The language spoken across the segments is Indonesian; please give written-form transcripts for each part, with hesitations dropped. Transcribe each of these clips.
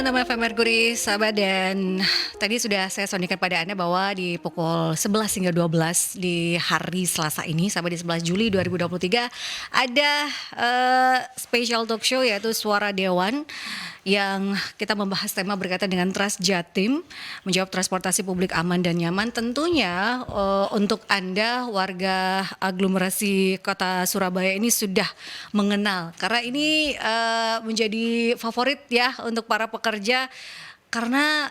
96 FM Mercury, sahabat, dan tadi sudah saya sondikan pada Anda bahwa di pukul 11 hingga 12 di hari Selasa ini, sahabat, di 11 Juli 2023 ada special talk show yaitu Suara Dewan yang kita membahas tema berkaitan dengan Trans Jatim, menjawab transportasi publik aman dan nyaman. Tentunya untuk Anda warga aglomerasi Kota Surabaya ini sudah mengenal, karena ini menjadi favorit ya untuk para pekerja karena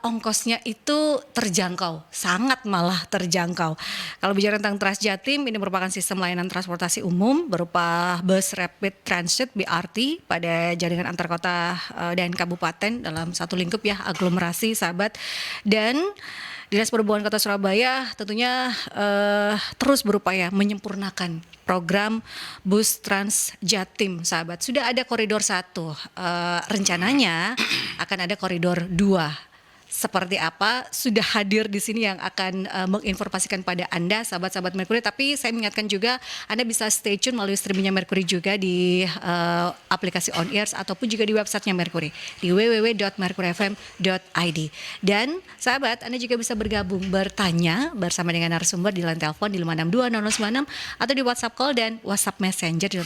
ongkosnya itu terjangkau, sangat malah terjangkau. Kalau bicara tentang Trans Jatim, ini merupakan sistem layanan transportasi umum berupa bus rapid transit BRT pada jaringan antar kota dan kabupaten dalam satu lingkup ya, aglomerasi, sahabat. Dan Dinas Perhubungan Kota Surabaya tentunya terus berupaya menyempurnakan program bus Trans Jatim, sahabat. Sudah ada koridor 1, rencananya akan ada koridor 2. Seperti apa sudah hadir di sini yang akan menginformasikan pada Anda, sahabat-sahabat Mercury. Tapi saya mengingatkan juga Anda bisa stay tune melalui streamingnya Mercury juga di aplikasi On Ears ataupun juga di websitenya Mercury di www.mercuryfm.id. Dan sahabat, Anda juga bisa bergabung bertanya bersama dengan narasumber di line telepon di 5620096 atau di WhatsApp call dan WhatsApp Messenger di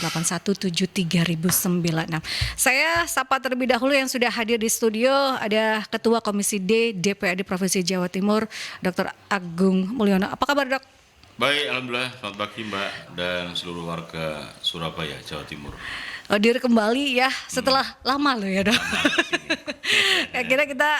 8173096. Saya sapa terlebih dahulu yang sudah hadir di studio, ada Ketua Komisi D DPRD Provinsi Jawa Timur, Dr. Agung Mulyono. Apa kabar, Dok? Baik, alhamdulillah. Selamat pagi, Mbak, dan seluruh warga Surabaya, Jawa Timur. Hadir kembali ya setelah lama loh ya, Dok. Kira kita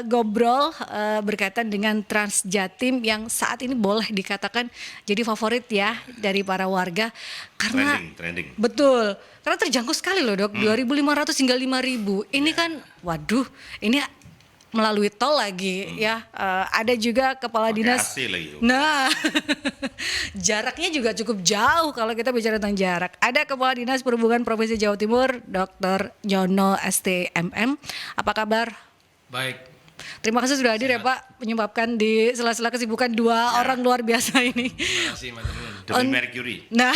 ngobrol berkaitan dengan Trans Jatim yang saat ini boleh dikatakan jadi favorit ya dari para warga karena trending. Betul. Karena terjangkau sekali loh, Dok. 2.500 hingga 5.000. Ini kan waduh, ini melalui tol lagi ya, ada juga kepala dinas. Nah, jaraknya juga cukup jauh kalau kita bicara tentang jarak. Ada Kepala Dinas Perhubungan Provinsi Jawa Timur, Dr. Nyono STMM. Apa kabar? Baik. Terima kasih sudah hadir ya Pak, menyebabkan di sela-sela kesibukan dua orang luar biasa ini. Terima kasih Mas Nurul. Demi Mercury. Nah,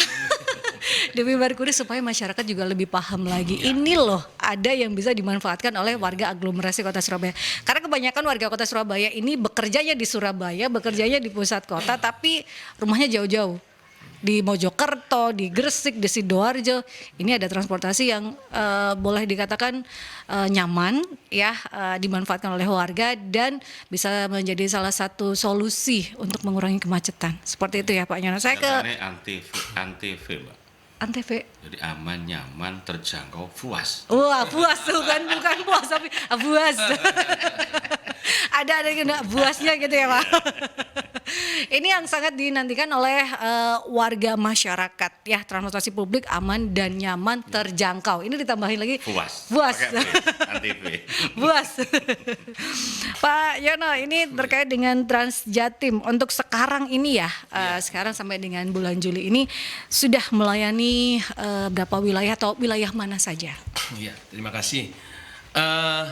demi Mercury supaya masyarakat juga lebih paham lagi. Ini loh ada yang bisa dimanfaatkan oleh warga aglomerasi Kota Surabaya. Karena kebanyakan warga Kota Surabaya ini bekerjanya di Surabaya, bekerjanya di pusat kota, tapi rumahnya jauh-jauh. Di Mojokerto, di Gresik, di Sidoarjo, ini ada transportasi yang boleh dikatakan nyaman ya, dimanfaatkan oleh warga dan bisa menjadi salah satu solusi untuk mengurangi kemacetan. Seperti itu ya Pak Nyono. Saya ke Antv, Mbak. Antv. Jadi aman, nyaman, terjangkau, puas. Wah, puas tuh kan, bukan puas tapi puas. ada buasnya gitu ya Pak. Ini yang sangat dinantikan oleh warga masyarakat ya, transportasi publik aman dan nyaman, terjangkau. Ini ditambahin lagi Puas. Antv. Puas. Pak Yono, ini terkait dengan Trans Jatim untuk sekarang ini ya, sekarang sampai dengan bulan Juli ini sudah melayani berapa wilayah atau wilayah mana saja? Iya, terima kasih.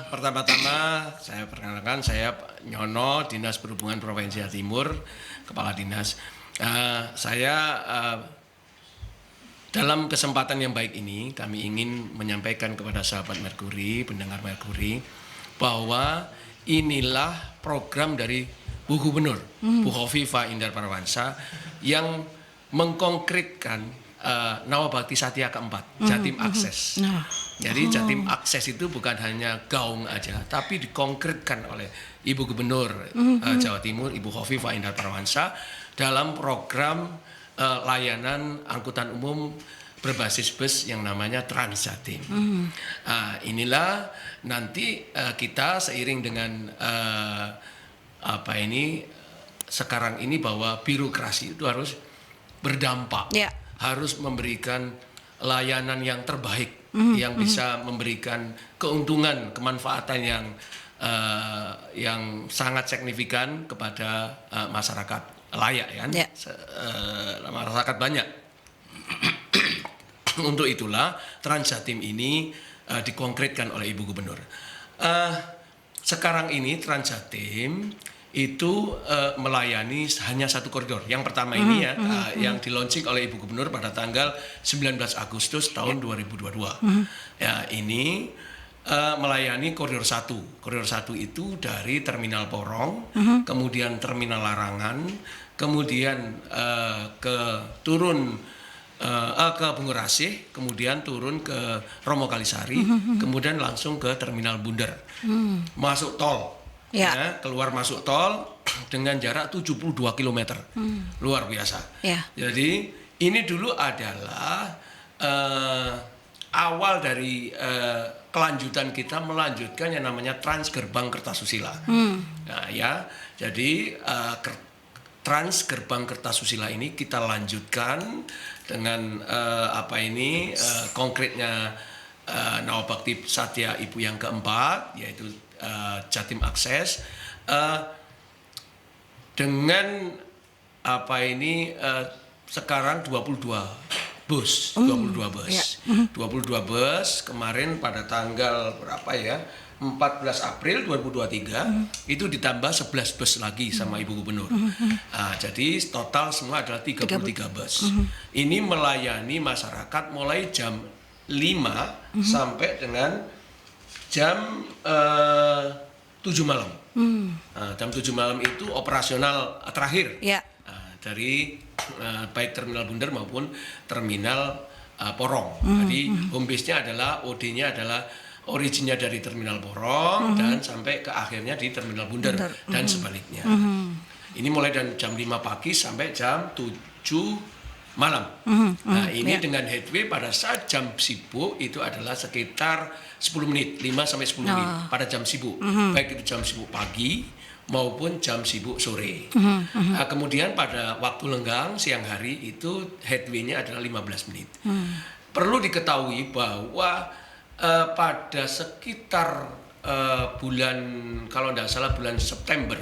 Pertama-tama saya perkenalkan, saya Nyono, Dinas Perhubungan Provinsi Jawa Timur, Kepala Dinas. Saya dalam kesempatan yang baik ini kami ingin menyampaikan kepada sahabat Mercury, pendengar Mercury, bahwa inilah program dari Bu Gubernur, Bu Khofifah Indar Parawansa yang mengkonkretkan Nawabakti Satya keempat, Jatim Akses. Jadi Jatim Akses itu bukan hanya gaung aja, tapi dikonkretkan oleh Ibu Gubernur Jawa Timur, Ibu Khofifah Indar Parawansa dalam program layanan angkutan umum berbasis bus yang namanya Trans Jatim. Inilah nanti kita seiring dengan sekarang ini bahwa birokrasi itu harus berdampak, harus memberikan layanan yang terbaik, yang bisa memberikan keuntungan, kemanfaatan yang sangat signifikan kepada masyarakat layak kan, masyarakat banyak. Untuk itulah Trans Jatim ini dikonkretkan oleh Ibu Gubernur. Sekarang ini Trans Jatim itu melayani hanya satu koridor. Yang pertama ini yang di-launching oleh Ibu Gubernur pada tanggal 19 Agustus tahun 2022. Ya, ini melayani koridor 1. Koridor 1 itu dari Terminal Porong, kemudian Terminal Larangan, kemudian turun ke Bungurasih, kemudian turun ke Romo Kalisari, kemudian langsung ke Terminal Bunder. Masuk tol. Ya, keluar masuk tol dengan jarak 72 km. Luar biasa. Ya. Jadi ini dulu adalah awal dari kelanjutan kita melanjutkan yang namanya Trans Gerbang Kertasusila. Nah ya, jadi Trans Gerbang Kertasusila ini kita lanjutkan dengan konkretnya Nawabakti Satya Ibu yang keempat, yaitu Jatim Akses, dengan sekarang 22 bus, 22 bus. Ya. 22 bus kemarin pada tanggal berapa ya? 14 April 2023 itu ditambah 11 bus lagi sama Ibu Gubernur. Jadi total semua adalah 33 bus. Ini melayani masyarakat mulai jam 5 sampai dengan jam 7 malam. Jam 7 malam itu operasional terakhir. Ya. Dari baik Terminal Bunder maupun Terminal Porong. Jadi home base-nya adalah OD-nya adalah originnya dari Terminal Porong dan sampai ke akhirnya di Terminal Bunder dan sebaliknya. Ini mulai dari jam 5 pagi sampai jam 7 malam. Nah, ini dengan headway pada saat jam sibuk itu adalah sekitar 10 menit, 5 sampai 10 menit pada jam sibuk. Baik itu jam sibuk pagi maupun jam sibuk sore. Kemudian pada waktu lenggang siang hari itu headway-nya adalah 15 menit. Perlu diketahui bahwa pada sekitar bulan, kalau tidak salah bulan September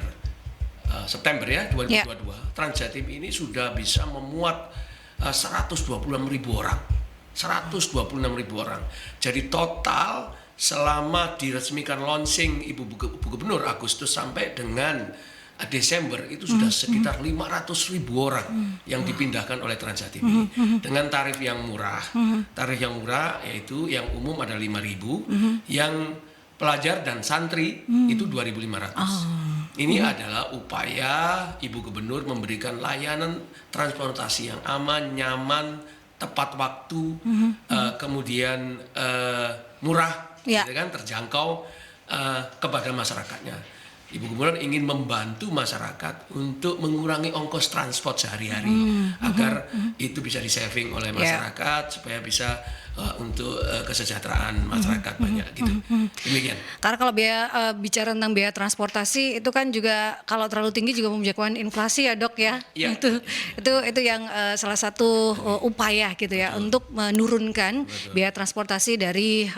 ya 2022, Transjatim ini sudah bisa memuat 126.000 orang. 126.000 orang. Jadi total selama diresmikan launching Ibu Gubernur Agustus sampai dengan Desember itu sudah sekitar 500.000 orang yang dipindahkan oleh Transjatim ini dengan tarif yang murah. Tarif yang murah yaitu yang umum ada 5.000, yang pelajar dan santri itu 2.500. Ini adalah upaya Ibu Gubernur memberikan layanan transportasi yang aman, nyaman, tepat waktu, kemudian murah, gitu kan, terjangkau kepada masyarakatnya. Ibu Gubernur ingin membantu masyarakat untuk mengurangi ongkos transport sehari-hari agar itu bisa di-saving oleh masyarakat supaya bisa untuk kesejahteraan masyarakat banyak gitu. Demikian. Karena kalau bicara tentang biaya transportasi itu kan juga kalau terlalu tinggi juga menyebabkan inflasi ya Dok ya. Ya. Itu yang salah satu upaya gitu ya untuk menurunkan biaya transportasi dari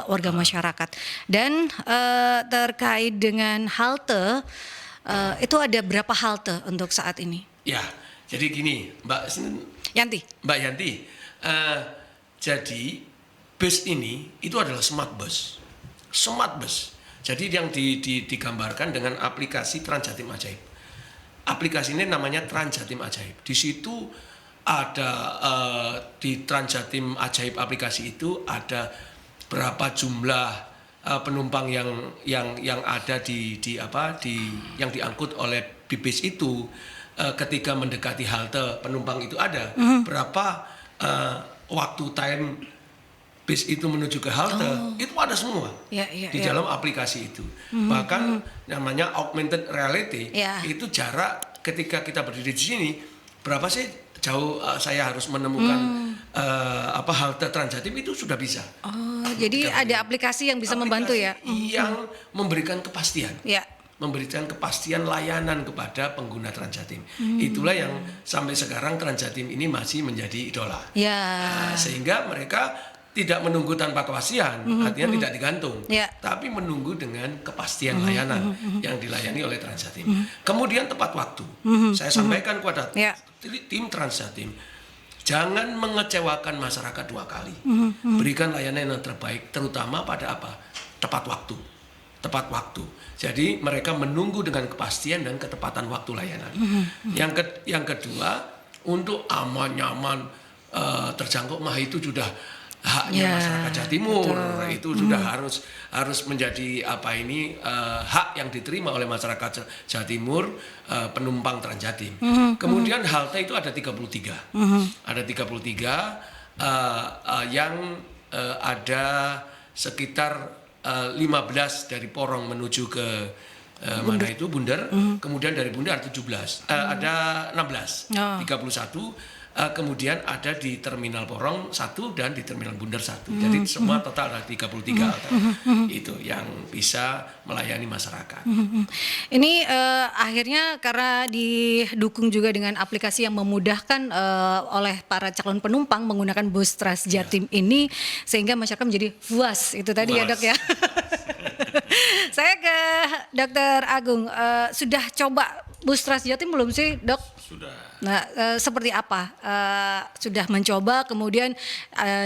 warga masyarakat. Dan terkait dengan halte itu ada berapa halte untuk saat ini? Ya, jadi gini Mbak Yanti. Jadi bus ini itu adalah smart bus. Jadi yang digambarkan dengan aplikasi Transjatim Ajaib. Aplikasi ini namanya Transjatim Ajaib. Di situ ada di Transjatim Ajaib aplikasi itu ada berapa jumlah penumpang yang ada yang diangkut oleh bis itu ketika mendekati halte penumpang itu ada berapa waktu time bis itu menuju ke halte itu ada semua di dalam aplikasi itu. Bahkan namanya augmented reality itu jarak ketika kita berdiri di sini berapa sih jauh saya harus menemukan halte Transjatim itu sudah bisa. Jadi ada aplikasi yang bisa membantu ya? Yang memberikan kepastian. Ya. Memberikan kepastian layanan kepada pengguna Transjatim. Itulah yang sampai sekarang Transjatim ini masih menjadi idola. Sehingga mereka tidak menunggu tanpa kepastian, artinya tidak digantung, tapi menunggu dengan kepastian layanan yang dilayani oleh Transjatim. Kemudian tepat waktu. Saya sampaikan kepada tim Transjatim, jangan mengecewakan masyarakat dua kali. Berikan layanan yang terbaik, terutama pada tepat waktu. Jadi mereka menunggu dengan kepastian dan ketepatan waktu layanan. Yang kedua, untuk aman, nyaman, terjangkau, itu sudah haknya Ya, masyarakat Jawa Timur. betul. Itu sudah harus menjadi hak yang diterima oleh masyarakat Jawa Timur, penumpang Transjatim. Kemudian halte itu ada 33. Ada 33 yang ada sekitar 15 dari Porong menuju ke mana itu Bundar, kemudian dari Bundar 17, ada 16, Oh. 31, kemudian ada di Terminal Porong 1 dan di Terminal Bundar 1. Jadi semua total ada 33 itu yang bisa melayani masyarakat. Ini akhirnya karena didukung juga dengan aplikasi yang memudahkan oleh para calon penumpang menggunakan bus Transjatim ini, sehingga masyarakat menjadi puas. Itu tadi ya Puas. Dok ya. Saya ke Dokter Agung, sudah coba bus Transjatim belum sih Dok? Sudah. Nah, seperti apa? Sudah mencoba, kemudian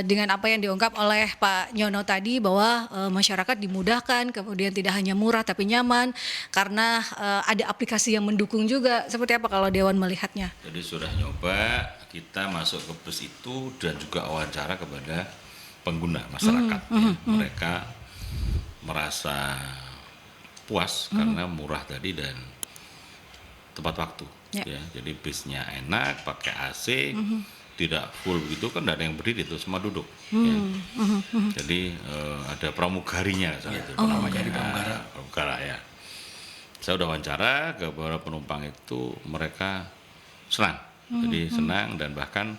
dengan apa yang diungkap oleh Pak Nyono tadi bahwa masyarakat dimudahkan, kemudian tidak hanya murah tapi nyaman karena ada aplikasi yang mendukung juga. Seperti apa kalau Dewan melihatnya? Jadi sudah nyoba, kita masuk ke bus itu dan juga wawancara kepada pengguna masyarakat. Ya. Mereka merasa puas karena murah tadi dan tepat waktu. Ya. Ya. Jadi bisnya enak, pakai AC, tidak full begitu kan, tidak ada yang berdiri itu, semua duduk. Ya. Jadi ada pramugarinya saat itu namanya. Pramugara ya. Saya udah wawancara ke beberapa penumpang itu, mereka senang. Jadi senang dan bahkan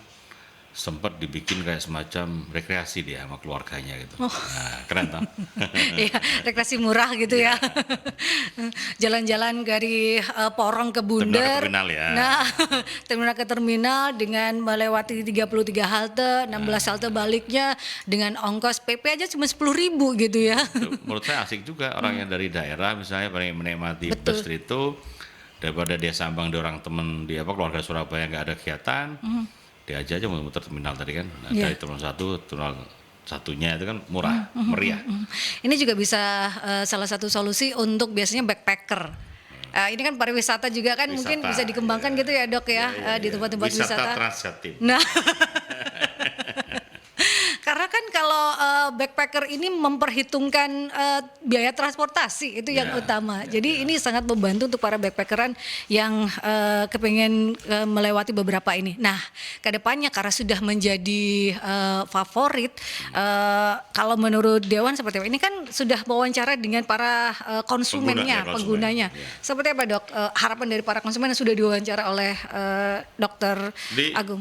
sempat dibikin kayak semacam rekreasi dia sama keluarganya gitu. Nah, keren toh. Iya, rekreasi murah gitu ya. Jalan-jalan dari Porong ke Bundar. Terminal ke terminal ya. Nah, terminal ke terminal dengan melewati 33 halte, 16 halte baliknya dengan ongkos PP aja cuma 10.000 gitu ya. Itu menurut saya asik juga orang yang dari daerah misalnya pengen menikmati bus itu, daripada dia sambang di orang temen di keluarga Surabaya nggak ada kegiatan, dia aja muter terminal tadi kan. Nah, Iya. dari terminal 1, terminal satunya itu kan murah, meriah. Ini juga bisa salah satu solusi untuk biasanya backpacker. Ini kan pariwisata juga kan, mungkin Wisata, bisa dikembangkan iya. gitu ya Dok ya, di tempat-tempat wisata. Transjatim. Nah, karena kan kalau backpacker ini memperhitungkan biaya transportasi itu yang Ya, utama. Jadi ini sangat membantu untuk para backpackeran yang kepengen melewati beberapa ini. Nah, kedepannya karena sudah menjadi favorit, kalau menurut Dewan seperti apa? Ini kan sudah wawancara dengan para konsumennya, Pengguna, ya, konsumen. penggunanya. Ya. Seperti apa Dok? Harapan dari para konsumen yang sudah diwawancara oleh Dokter Jadi Agung?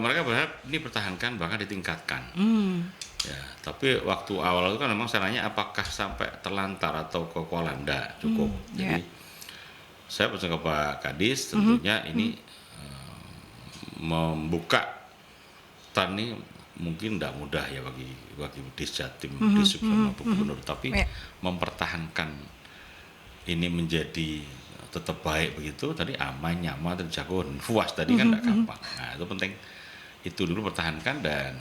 mereka berharap ini pertahankan bahkan ditingkatkan. Ya, tapi waktu awal itu kan memang saya nanya apakah sampai terlantar atau ke Kuala Ndak cukup. Jadi saya pesan ke Pak Kadis tentunya ini membuka TAN ini mungkin tidak mudah ya bagi Disjatim, Disub sama Gubernur, tapi Ya. mempertahankan ini menjadi tetap baik begitu tadi, aman, nyaman, terjaga, puas tadi kan tidak gampang. Nah, itu penting, itu dulu pertahankan dan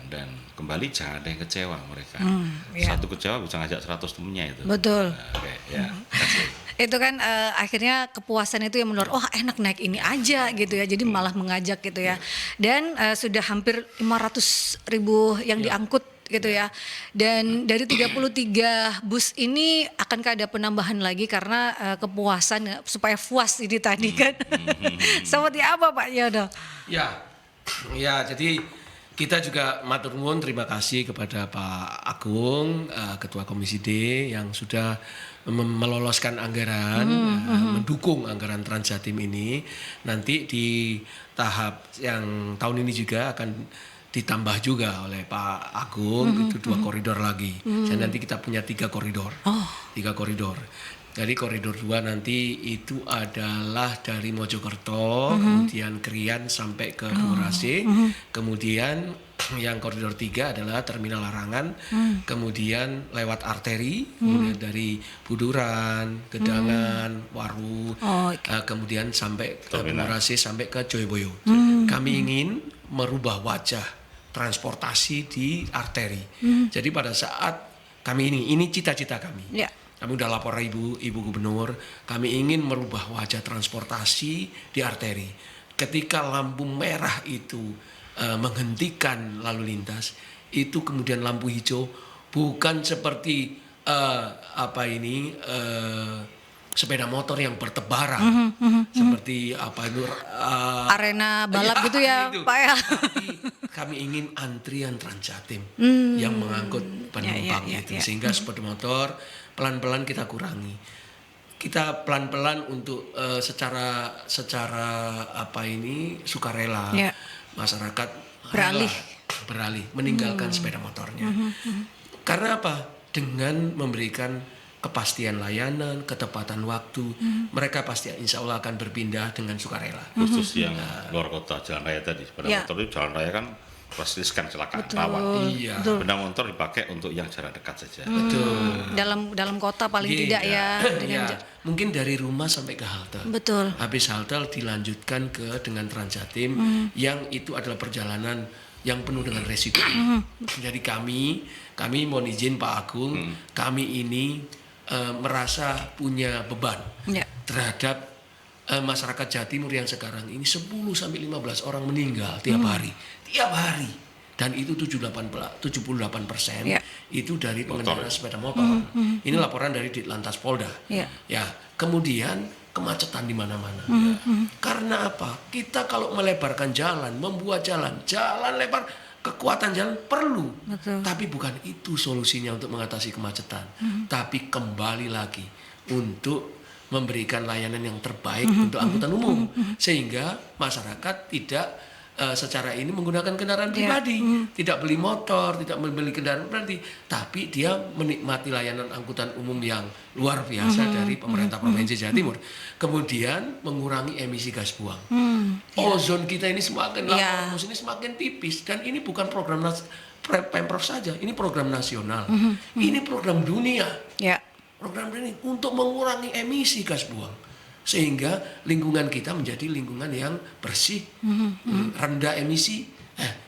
kembali jangan ada yang kecewa mereka. Iya. Satu kecewa bisa ngajak 100 temennya itu. Betul. Nah, oke, ya. Kasih. Itu kan akhirnya kepuasan itu yang menurut, oh enak naik ini aja gitu ya, jadi malah mengajak gitu ya. Dan sudah hampir 500.000 yang diangkut gitu ya. Dan dari 33 bus ini akankah ada penambahan lagi karena kepuasan supaya puas ini tadi kan. Seperti apa Pak Yono? Ya, jadi kita juga matur nuwun, terima kasih kepada Pak Agung, Ketua Komisi D yang sudah meloloskan anggaran, mendukung anggaran Transjatim ini. Nanti di tahap yang tahun ini juga akan ditambah juga oleh Pak Agung, itu 2 koridor lagi. Dan nanti kita punya 3 koridor. 3 koridor. Jadi koridor 2 nanti itu adalah dari Mojokerto, kemudian Krian sampai ke Durase, kemudian yang koridor 3 adalah Terminal Larangan, kemudian lewat arteri, kemudian dari Buduran, Gedangan, Waru, kemudian sampai ke Durase sampai ke Joyoboyo. Kami ingin merubah wajah transportasi di arteri. Jadi pada saat kami ini cita-cita kami. Ya. Kami udah lapor Ibu Gubernur, kami ingin merubah wajah transportasi di arteri. Ketika lampu merah itu menghentikan lalu lintas, itu kemudian lampu hijau, bukan seperti sepeda motor yang bertebaran seperti Arena balap gitu ya, gitu. Pak ya. Tapi kami ingin antrian Transjatim yang mengangkut penumpang itu, sehingga sepeda motor pelan-pelan kita kurangi. Kita pelan-pelan untuk secara sukarela masyarakat beralih meninggalkan sepeda motornya. Karena apa? Dengan memberikan kepastian layanan, ketepatan waktu, mereka pasti insya Allah akan berpindah dengan sukarela. Khusus yang luar kota jalan raya tadi, sepeda motor itu jalan raya kan pasti riskan kecelakaan rawan. Iya. Sepeda motor dipakai untuk yang jarak dekat saja. Betul. Dalam kota paling tidak ya. Mungkin dari rumah sampai ke halte. Betul. Habis halte dilanjutkan dengan Transjatim yang itu adalah perjalanan yang penuh dengan resiko. Jadi kami mohon izin Pak Agung, kami ini merasa punya beban terhadap masyarakat Jawa Timur yang sekarang ini 10-15 orang meninggal tiap hari, dan itu 78% itu dari pengendara sepeda motor. Ini laporan dari Ditlantas Polda. Ya, kemudian kemacetan di mana-mana. Karena apa? Kita kalau melebarkan jalan, membuat jalan lebar, kekuatan jalan perlu. Tapi bukan itu solusinya untuk mengatasi kemacetan. Tapi kembali lagi untuk memberikan layanan yang terbaik untuk angkutan umum, sehingga masyarakat tidak secara ini menggunakan kendaraan pribadi, tidak beli motor, tidak membeli kendaraan pribadi, tapi dia menikmati layanan angkutan umum yang luar biasa dari pemerintah Provinsi Jawa Timur. Kemudian mengurangi emisi gas buang. Ozon kita ini semakin lama, ini semakin tipis, dan ini bukan program Pemprov saja, ini program nasional, ini program dunia. Program ini untuk mengurangi emisi gas buang, sehingga lingkungan kita menjadi lingkungan yang bersih, rendah emisi.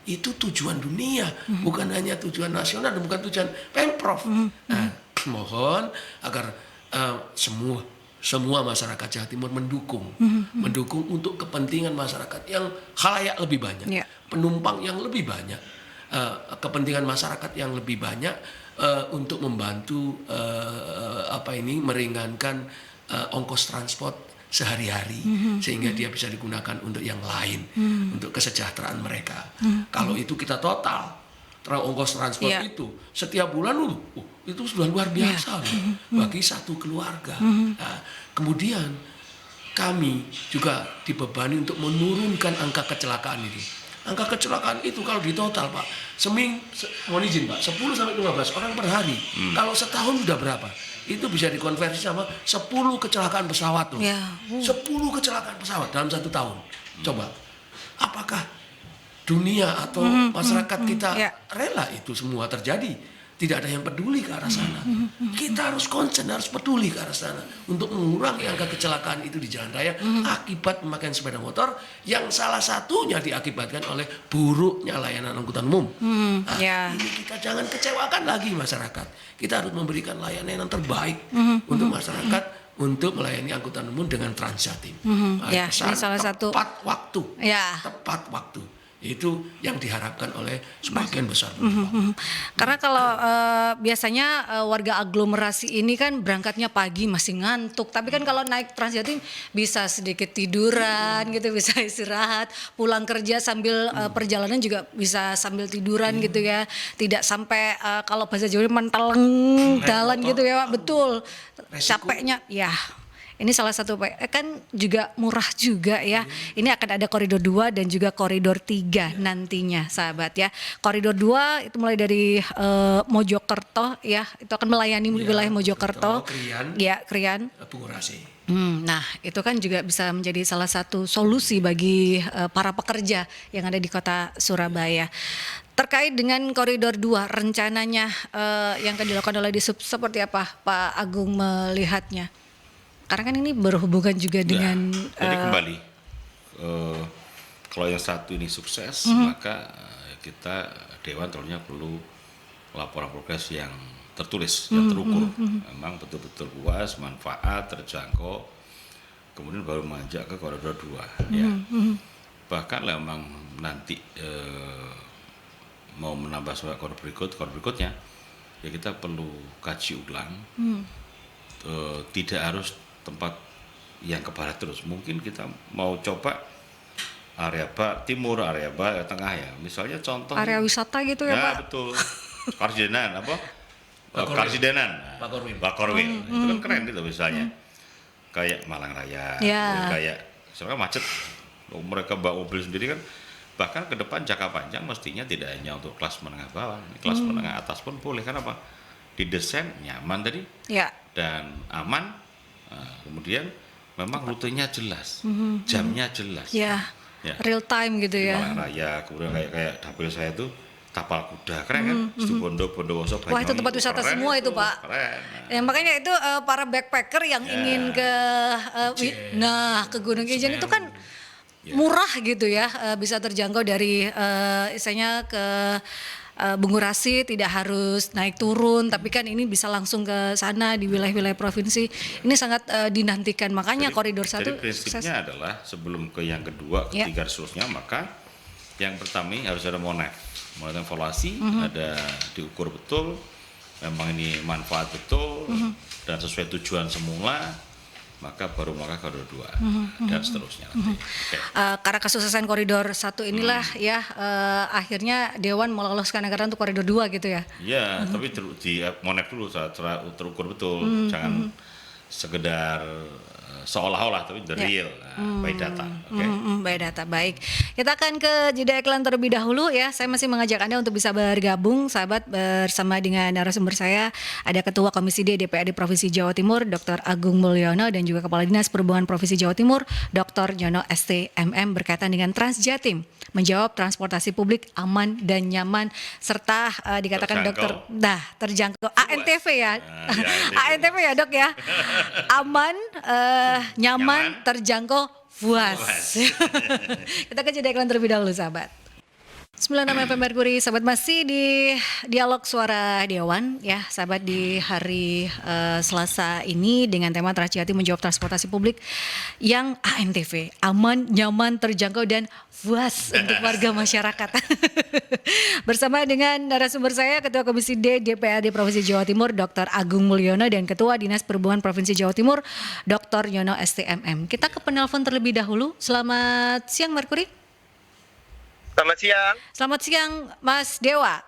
Itu tujuan dunia, bukan hanya tujuan nasional dan bukan tujuan Pemprov. Mohon agar semua masyarakat Jawa Timur mendukung untuk kepentingan masyarakat yang khalayak lebih banyak, penumpang yang lebih banyak, kepentingan masyarakat yang lebih banyak, untuk membantu meringankan ongkos transport sehari-hari, sehingga dia bisa digunakan untuk yang lain, untuk kesejahteraan mereka. Kalau itu kita total ongkos transport itu setiap bulan itu sudah luar biasa bagi satu keluarga. Nah, kemudian kami juga dibebani untuk menurunkan angka kecelakaan itu. Angka kecelakaan itu kalau ditotal Pak, mohon izin Pak, 10-15 orang per hari. Kalau setahun sudah berapa? Itu bisa dikonversi sama 10 kecelakaan pesawat loh. 10 kecelakaan pesawat dalam satu tahun. Coba, apakah dunia atau masyarakat kita rela itu semua terjadi? Tidak ada yang peduli ke arah sana. Kita harus concern, harus peduli ke arah sana untuk mengurangi angka kecelakaan itu di jalan raya akibat pemakaian sepeda motor yang salah satunya diakibatkan oleh buruknya layanan angkutan umum. Ini kita jangan kecewakan lagi masyarakat. Kita harus memberikan layanan yang terbaik untuk masyarakat, untuk melayani angkutan umum dengan Transjatim. Ini salah satu tepat waktu. Itu yang diharapkan oleh sebagian besar. Karena kalau biasanya warga aglomerasi ini kan berangkatnya pagi masih ngantuk, tapi kan kalau naik Transjatim bisa sedikit tiduran gitu, bisa istirahat, pulang kerja sambil perjalanan juga bisa sambil tiduran gitu ya, tidak sampai kalau bahasa Jawa menteleng jalan gitu ya Pak. Betul, capeknya ya. Ini salah satu kan juga murah juga ya. Ini akan ada koridor 2 dan juga koridor 3 nantinya sahabat ya. Koridor 2 itu mulai dari Mojokerto ya, itu akan melayani wilayah Mojokerto. Krian. Bungurasi. Nah, itu kan juga bisa menjadi salah satu solusi bagi para pekerja yang ada di kota Surabaya. Terkait dengan koridor 2, rencananya yang akan dilakukan oleh Disub seperti apa Pak Agung melihatnya? Karena kan ini berhubungan juga dengan jadi kembali kalau yang satu ini sukses, maka kita Dewan tentunya perlu laporan progres yang tertulis, yang terukur, memang betul-betul puas, manfaat, terjangkau, kemudian baru menanjak ke koridor 2 ya. Bahkan memang nanti mau menambah sebuah koridor berikutnya, ya kita perlu kaji ulang. Tidak harus tempat yang ke barat terus. Mungkin kita mau coba area timur, area tengah ya. Misalnya contoh Area wisata gitu ya, Pak? betul. Karsidenan apa? Karsidenan. Bakorwil. Itu kan keren gitu misalnya. Kayak Malang Raya, Ya. kayak misalkan macet. Mereka bawa mobil sendiri kan. Bahkan ke depan jangka panjang mestinya tidak hanya untuk kelas menengah bawah, kelas menengah atas pun boleh. Karena apa? Didesain nyaman tadi Ya. dan aman. Kemudian memang rutenya jelas, jamnya jelas. Ya. Real time gitu Di ya. Malang Raya, kemudian kayak dapil saya itu tapal kuda, keren kan? Situbondo, Bondowoso, Wah, itu tempat wisata keren semua itu, Pak. Keren. Ya, makanya itu para backpacker yang ingin ke ke Gunung Ijen itu kan murah gitu ya, bisa terjangkau dari istilahnya ke Bungurasi, tidak harus naik turun, tapi kan ini bisa langsung ke sana di wilayah-wilayah provinsi. Ini sangat dinantikan, makanya koridor 1 Jadi prinsipnya adalah sebelum ke yang kedua, ketiga, seterusnya, maka yang pertama harus ada mulai evaluasi, ada diukur betul, memang ini manfaat betul dan sesuai tujuan semula, maka baru maka koridor 2 dan seterusnya nanti. Oke. Karena kesuksesan koridor 1 inilah ya akhirnya Dewan meloloskan anggaran untuk koridor 2 gitu ya. Iya, tapi di monek dulu terukur betul, jangan sekedar seolah-olah, tapi the real, by data. Oke. By data, baik. Kita akan ke jeda iklan terlebih dahulu ya. Saya masih mengajak Anda untuk bisa bergabung, sahabat, bersama dengan narasumber saya. Ada Ketua Komisi D DPRD Provinsi Jawa Timur, Dr. Agung Mulyono, dan juga Kepala Dinas Perhubungan Provinsi Jawa Timur, Dr. Nyono STMM, berkaitan dengan Transjatim, menjawab transportasi publik aman dan nyaman, serta dikatakan terjangkau. ANTV ya. ANTV ya, Dok ya. Aman, nyaman, terjangkau, puas. Kita ke jeda iklan terlebih dahulu, sahabat. 96 FM Merkuri, sahabat, masih di Dialog Suara Dewan ya, sahabat, di hari Selasa ini dengan tema Transjatim menjawab transportasi publik yang ANTV, aman, nyaman, terjangkau, dan puas untuk warga masyarakat. Bersama dengan narasumber saya, Ketua Komisi D DPRD Provinsi Jawa Timur, Dr. Agung Mulyono, dan Ketua Dinas Perhubungan Provinsi Jawa Timur, Dr. Nyono STMM. Kita ke penelpon terlebih dahulu. Selamat siang, Merkuri. Selamat siang. Selamat siang, Mas Dewa.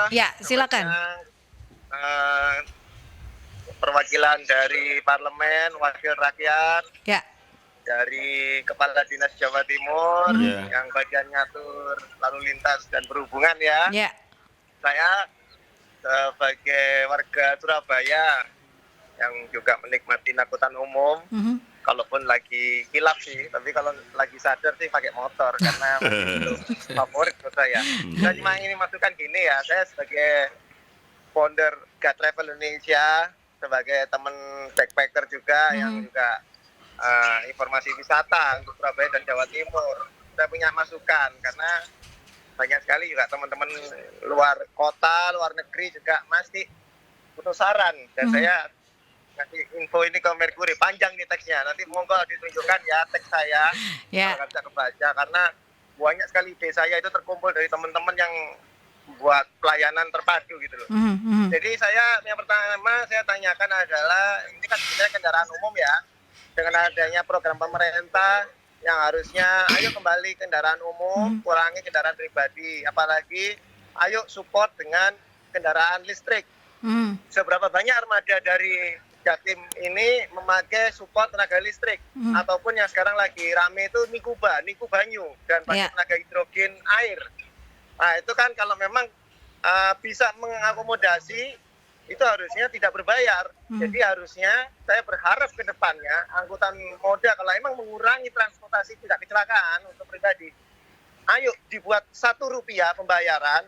Ya, silakan. Perwakilan dari Parlemen, Wakil Rakyat, Ya. dari Kepala Dinas Jawa Timur, yang bagian ngatur lalu lintas dan perhubungan ya. Ya. Saya sebagai warga Surabaya yang juga menikmati angkutan umum, kalaupun lagi kilap sih, tapi kalau lagi sadar sih pakai motor karena itu favorit menurut saya. Saya cuma ingin masukkan gini ya, saya sebagai founder God Travel Indonesia, sebagai teman backpacker juga yang juga informasi wisata untuk Surabaya dan Jawa Timur, saya punya masukan karena banyak sekali juga teman-teman luar kota, luar negeri juga masih butuh saran, dan saya ngasih info ini ke Merkuri, panjang nih teksnya, nanti monggo ditunjukkan ya teks saya, kalau bisa kebaca, karena banyak sekali ide saya itu terkumpul dari teman-teman yang buat pelayanan terpadu gitu loh. Jadi saya yang pertama saya tanyakan adalah, ini kan sebenarnya kendaraan umum ya, dengan adanya program pemerintah yang harusnya ayo kembali kendaraan umum, kurangi kendaraan pribadi, apalagi ayo support dengan kendaraan listrik. Seberapa banyak armada dari Jatim ini memakai support tenaga listrik, ataupun yang sekarang lagi rame itu Niku Banyu, dan pakai tenaga hidrogen air. Nah itu kan kalau memang bisa mengakomodasi, itu harusnya tidak berbayar. Jadi harusnya saya berharap ke depannya angkutan moda kalau emang mengurangi transportasi tidak kecelakaan untuk pribadi, ayo dibuat Rp1 pembayaran.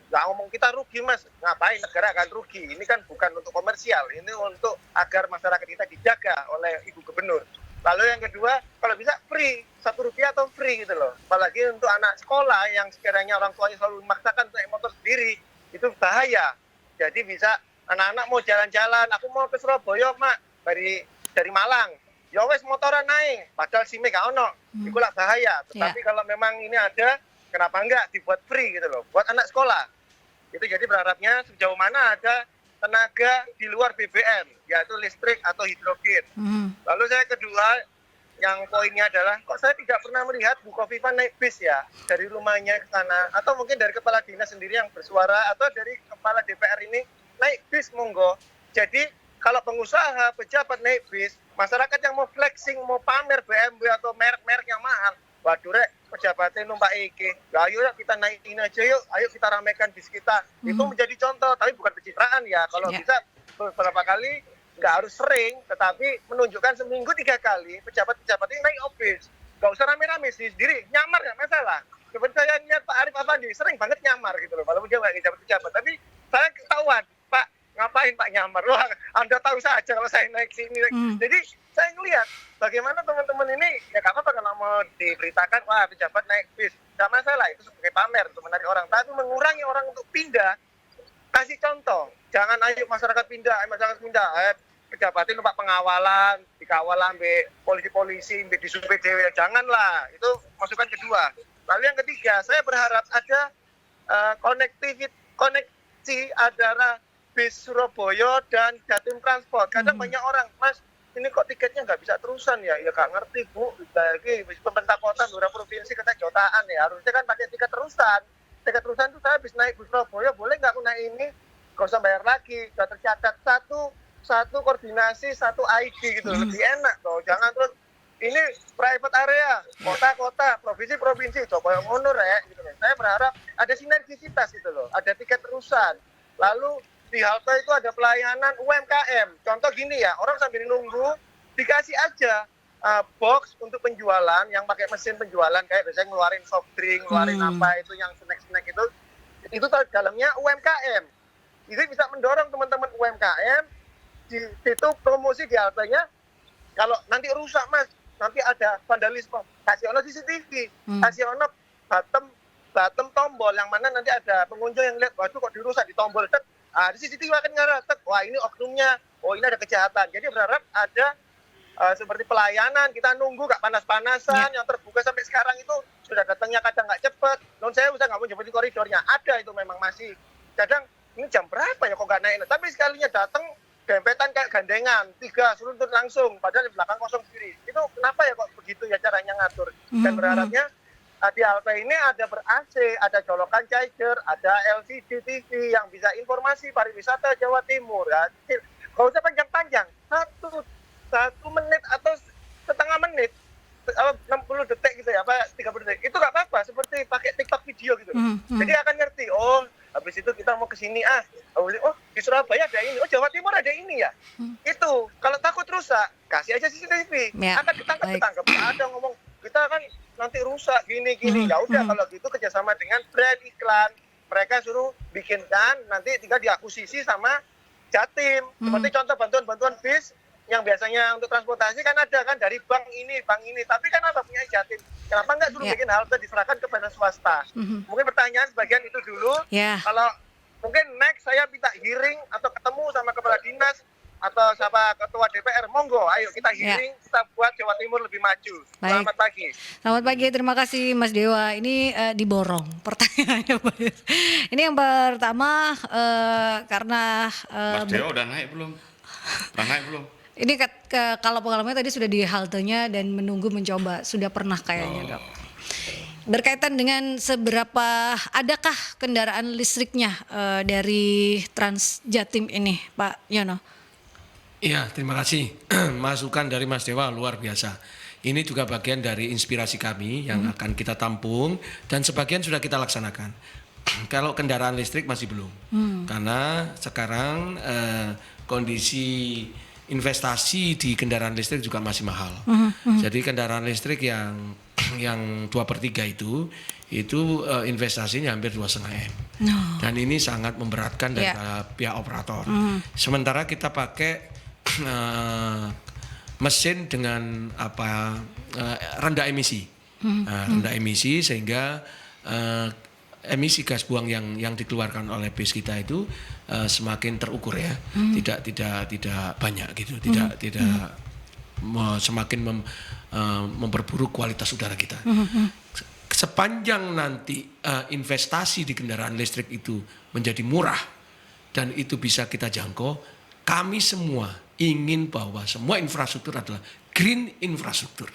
Nggak ngomong kita rugi mas, ngapain negara akan rugi, ini kan bukan untuk komersial, ini untuk agar masyarakat kita dijaga oleh Ibu Gubernur. Lalu yang kedua, kalau bisa free, Rp1 atau free gitu loh, apalagi untuk anak sekolah yang sekiranya orang tuanya selalu memaksakan naik motor sendiri, itu bahaya. Jadi bisa anak-anak mau jalan-jalan, aku mau ke Surabaya mak, dari Malang, ya wes motoran naik, padahal SIM-nya gak ono, itu lah bahaya. Tetapi kalau memang ini ada kenapa enggak dibuat free gitu loh, buat anak sekolah. Itu jadi berharapnya sejauh mana ada tenaga di luar BBM, yaitu listrik atau hidrogen. Lalu saya kedua, yang poinnya adalah, kok saya tidak pernah melihat Bu Kofifa naik bis ya, dari rumahnya ke sana, atau mungkin dari kepala dinas sendiri yang bersuara, atau dari kepala DPR ini naik bis, monggo. Jadi kalau pengusaha, pejabat naik bis, masyarakat yang mau flexing, mau pamer BMW atau merek-merek yang mahal, waduh rek, pejabatnya numpak iki, ya ayo kita naikin aja yuk, ayo kita ramekan bis kita. Itu menjadi contoh, tapi bukan pencitraan ya, kalau bisa beberapa kali, nggak harus sering, tetapi menunjukkan seminggu 3 kali, pejabat-pejabat ini naik bis. Nggak usah rame-rame sih, sendiri, nyamar nggak masalah. Seperti saya lihat Pak Arif Affandi, sering banget nyamar gitu loh, walaupun dia nggak pejabat-pejabat, tapi saya ketahuan, Pak, ngapain Pak nyamar? Wah, Anda tahu saja kalau saya naik sini. Jadi saya ngelihat bagaimana teman-teman ini, ya nggak apa-apa kalau mau diberitakan, wah pejabat naik bis, nggak masalah, itu sebagai pamer untuk menarik orang. Tapi mengurangi orang untuk pindah, kasih contoh. Jangan ayo masyarakat pindah, pejabatin numpak pengawalan, dikawal ambil polisi-polisi, ambil disupir dewe. Janganlah, itu masukan kedua. Lalu yang ketiga, saya berharap ada koneksi antara bis Surabaya dan Jatim Transport. Kadang banyak orang, Mas, ini kok tiketnya nggak bisa terusan ya? Ya nggak ngerti Bu, lagi pemerintah kota, beberapa provinsi kata jotaan ya, harusnya kan pakai tiket terusan. Tiket terusan itu saya habis naik bus Surabaya, boleh nggak aku naik ini? Nggak usah bayar lagi, sudah tercatat satu koordinasi, satu ID gitu, lebih enak loh. Jangan terus ini private area, kota-kota, provinsi-provinsi, coba yang ngono ya, gitu. Saya berharap ada sinergisitas gitu loh, ada tiket terusan. Lalu di halte itu ada pelayanan UMKM. Contoh gini ya, orang sambil nunggu dikasih aja box untuk penjualan yang pakai mesin penjualan kayak biasanya ngeluarin soft drink, ngeluarin apa itu yang snack-snack itu dalamnya UMKM. Itu bisa mendorong teman-teman UMKM di situ promosi di haltenya. Kalau nanti rusak Mas, nanti ada vandalisme, kasih ono CCTV, kasih ono bottom tombol yang mana nanti ada pengunjung yang lihat, waduh kok dirusak di tombol tek. Di CCTV akan ngarep, wah ini oknumnya, oh ini ada kejahatan. Jadi berharap ada seperti pelayanan, kita nunggu gak panas-panasan, yang terbuka sampai sekarang itu sudah datangnya kadang gak cepet. Non saya usah gak mau jemput di koridornya, ada itu memang masih. Kadang ini jam berapa ya kok gak naik, tapi sekalinya datang dempetan kayak gandengan, 3 seruntut langsung, padahal di belakang kosong sendiri. Itu kenapa ya kok begitu ya caranya ngatur? Dan berharapnya di halte ini ada ber-AC, ada colokan charger, ada LCD TV yang bisa informasi pariwisata Jawa Timur. Ya. Gak usah panjang-panjang, satu menit atau setengah menit, 60 detik gitu ya, apa 30 detik. Itu gak apa-apa, seperti pakai TikTok video gitu. Jadi akan ngerti, oh habis itu kita mau ke sini, oh di Surabaya ada ini, oh Jawa Timur ada ini ya. Itu, kalau takut rusak, kasih aja CCTV, akan ketangkep. Ada ngomong, kita kan nanti rusak gini ya udah kalau gitu kerjasama dengan brand iklan, mereka suruh bikinkan, nanti tinggal diakuisisi sama Jatim. Seperti contoh bantuan bis yang biasanya untuk transportasi kan ada kan dari bank ini, tapi kan apa punya Jatim, kenapa nggak suruh bikin halte diserahkan kepada swasta? Mungkin pertanyaan sebagian itu dulu. Kalau mungkin next saya minta hearing atau ketemu sama kepala dinas atau sama ketua DPR, monggo, ayo kita hearing, kita buat Jawa Timur lebih maju. Selamat pagi. Selamat pagi, terima kasih Mas Dewa. Ini diborong pertanyaannya. Ini yang pertama karena Mas Dewa udah naik belum? Ini kalau pengalamannya tadi sudah di haltenya dan menunggu mencoba, sudah pernah kayaknya Dok. Berkaitan dengan seberapa adakah kendaraan listriknya dari Trans Jatim ini, Pak Yono? Iya, terima kasih. Masukan dari Mas Dewa luar biasa. Ini juga bagian dari inspirasi kami yang akan kita tampung dan sebagian sudah kita laksanakan. Kalau kendaraan listrik masih belum. Karena sekarang kondisi investasi di kendaraan listrik juga masih mahal. Jadi kendaraan listrik yang 2/3 itu investasinya hampir 2,5 M. Dan ini sangat memberatkan dari pihak operator. Sementara kita pakai mesin dengan rendah emisi, rendah emisi sehingga emisi gas buang yang dikeluarkan oleh bis kita itu semakin terukur ya, tidak banyak gitu, tidak semakin memperburuk kualitas udara kita. sepanjang nanti investasi di kendaraan listrik itu menjadi murah dan itu bisa kita jangkau, kami semua ingin bahwa semua infrastruktur adalah green infrastruktur.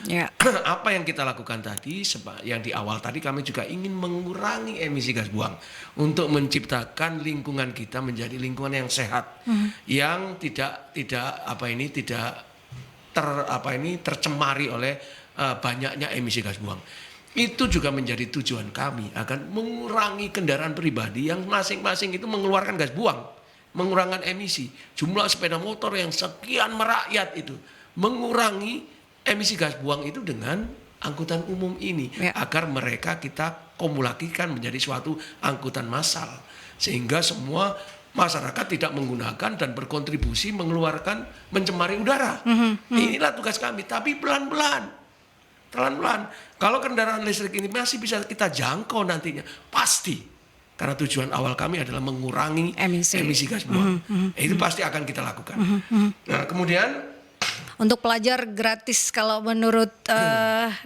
Ya. Apa yang kita lakukan tadi, yang di awal tadi kami juga ingin mengurangi emisi gas buang untuk menciptakan lingkungan kita menjadi lingkungan yang sehat, yang tidak tercemari oleh banyaknya emisi gas buang. Itu juga menjadi tujuan kami akan mengurangi kendaraan pribadi yang masing-masing itu mengeluarkan gas buang, mengurangi emisi. Jumlah sepeda motor yang sekian merakyat itu mengurangi emisi gas buang itu dengan angkutan umum ini, agar mereka kita kumulasikan menjadi suatu angkutan massal sehingga semua masyarakat tidak menggunakan dan berkontribusi mencemari udara. Inilah tugas kami, tapi pelan-pelan. Kalau kendaraan listrik ini masih bisa kita jangkau nantinya, pasti. Karena tujuan awal kami adalah mengurangi emisi gas buang. Itu pasti akan kita lakukan. Nah, kemudian untuk pelajar gratis, kalau menurut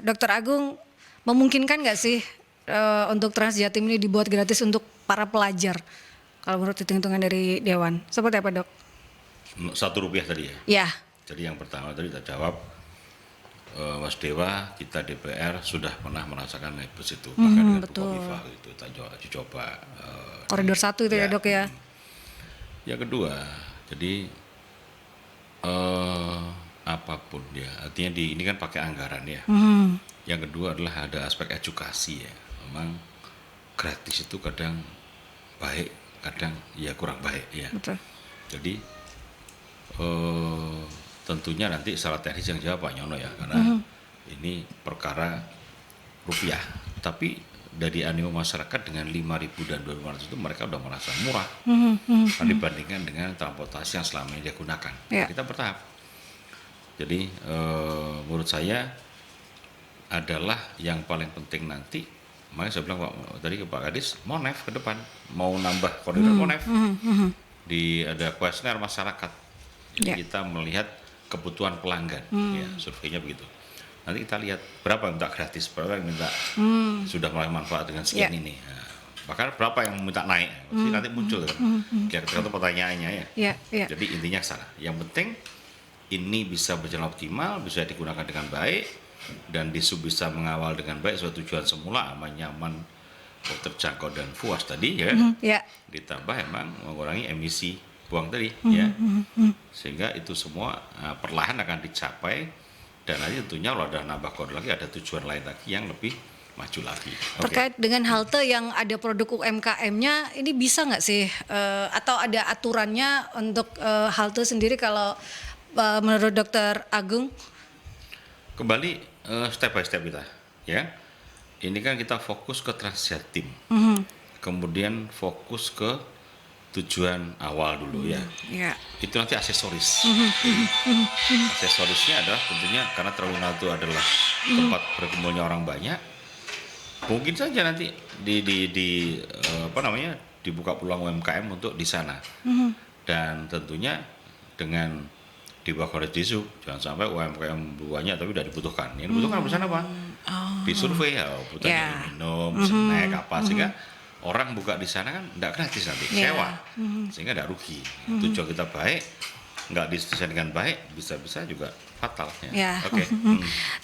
Dr. Agung, memungkinkan nggak sih untuk Trans Jatim ini dibuat gratis untuk para pelajar? Kalau menurut hitung-hitungan dari Dewan, seperti apa, Dok? Rp1 tadi ya? Ya. Jadi yang pertama tadi kita jawab, Mas Dewa, kita DPR sudah pernah merasakan bus itu, bahkan dengan Bukoviva itu kita coba. Koridor 1 itu ya, Dok ya? Yang kedua, jadi apapun ya, artinya ini kan pakai anggaran ya. Yang kedua adalah ada aspek edukasi ya. Memang gratis itu kadang baik, kadang ya kurang baik ya. Betul. Jadi tentunya nanti secara teknis yang jawab Pak Nyono ya, karena ini perkara rupiah. Tapi dari animo masyarakat dengan 5.000 dan 2.500 itu mereka udah merasa murah dibandingkan dengan transportasi yang selama ini dia gunakan. Ya. Kita bertahap. Jadi menurut saya adalah yang paling penting nanti. Makanya saya bilang tadi ke Pak Kadis, Monef ke depan mau nambah koridor Monef. Ada kuesioner masyarakat. Jadi kita melihat kebutuhan pelanggan, ya surveinya begitu. Nanti kita lihat berapa yang minta gratis, berapa yang minta sudah mulai manfaat dengan sekian ini. Nah, bahkan berapa yang minta naik, nanti muncul kan. Kira-kira itu pertanyaannya ya. Jadi intinya sana. Yang penting ini bisa berjalan optimal, bisa digunakan dengan baik, dan disub bisa mengawal dengan baik sesuai tujuan semula, aman, nyaman, terjangkau dan puas tadi ya. Ditambah emang mengurangi emisi buang tadi ya. Sehingga itu semua perlahan akan dicapai, dan nanti tentunya kalau ada nambah koridor lagi ada tujuan lain lagi yang lebih maju lagi. Terkait dengan halte yang ada produk UMKM-nya, ini bisa nggak sih atau ada aturannya untuk halte sendiri kalau menurut Dr. Agung? Kembali step by step kita ya. Ini kan kita fokus ke Trans Jatim. Kemudian fokus ke tujuan awal dulu ya. Itu nanti aksesoris. Aksesorisnya adalah tentunya karena terminal itu adalah tempat berkumpulnya orang banyak. Mungkin saja nanti dibuka peluang UMKM untuk di sana. Dan tentunya dengan dibuat koridor disub, jangan sampai UMKM banyak tapi tidak dibutuhkan. Yang dibutuhkan di sana apa? Disurvei ya, butuhnya minum, snack apa, sehingga orang buka di sana kan tidak gratis nanti, sewa, sehingga tidak rugi. Tujuan kita baik, nggak didesain dengan baik, bisa-bisa juga fatal.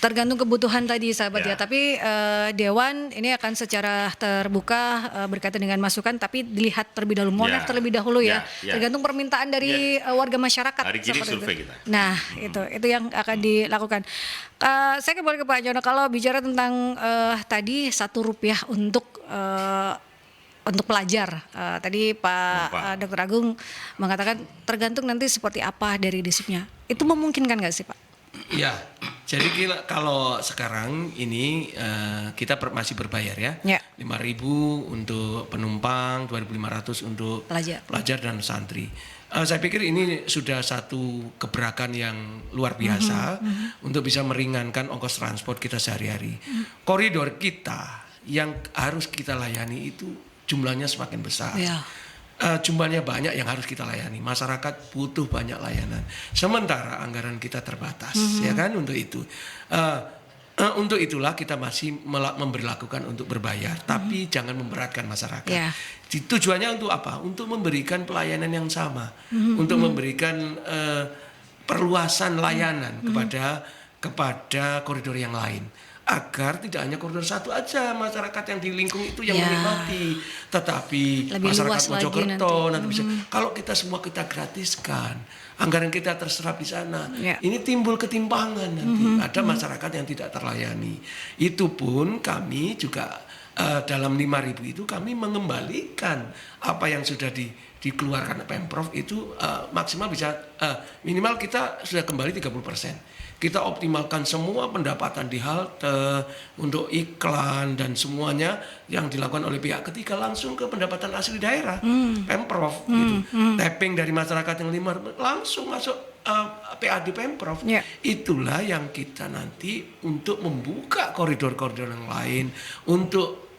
Tergantung kebutuhan tadi sahabat ya. Tapi Dewan ini akan secara terbuka berkaitan dengan masukan, tapi dilihat terlebih dahulu, Monef terlebih dahulu ya. Tergantung permintaan dari warga masyarakat. Hari ini survei itu. kita. Nah itu yang akan dilakukan. Saya kembali ke Pak Jono, kalau bicara tentang tadi Rp1 untuk pelajar, tadi Pak Dr. Agung mengatakan tergantung nanti seperti apa dari disipnya. Itu memungkinkan nggak sih Pak? Ya, jadi kalau sekarang ini kita masih berbayar ya. 5.000 untuk penumpang, 2.500 untuk pelajar dan santri. Saya pikir ini sudah satu gebrakan yang luar biasa untuk bisa meringankan ongkos transport kita sehari-hari. Koridor kita yang harus kita layani itu jumlahnya semakin besar. Jumlahnya banyak yang harus kita layani. Masyarakat butuh banyak layanan. Sementara anggaran kita terbatas, ya kan untuk itu. Untuk itulah kita masih memberlakukan untuk berbayar, tapi jangan memberatkan masyarakat. Ya. Tujuannya untuk apa? Untuk memberikan pelayanan yang sama, untuk memberikan perluasan layanan kepada koridor yang lain, agar tidak hanya koridor satu aja masyarakat yang di lingkung itu yang Ya. menikmati, tetapi Lebih luas masyarakat lagi Mojokerto nanti. nanti bisa. Kalau kita semua kita gratiskan, anggaran kita terserap di sana, Ya. ini timbul ketimpangan nanti. Ada masyarakat yang tidak terlayani. Itu pun kami juga dalam 5.000 itu kami mengembalikan apa yang sudah dikeluarkan Pemprov itu maksimal bisa minimal kita sudah kembali 30%. Kita optimalkan semua pendapatan di halte untuk iklan dan semuanya yang dilakukan oleh pihak ketiga langsung ke pendapatan asli daerah Pemprov gitu. Tapping dari masyarakat yang 5 langsung masuk PAD Pemprov. Ya. Itulah yang kita nanti untuk membuka koridor-koridor yang lain untuk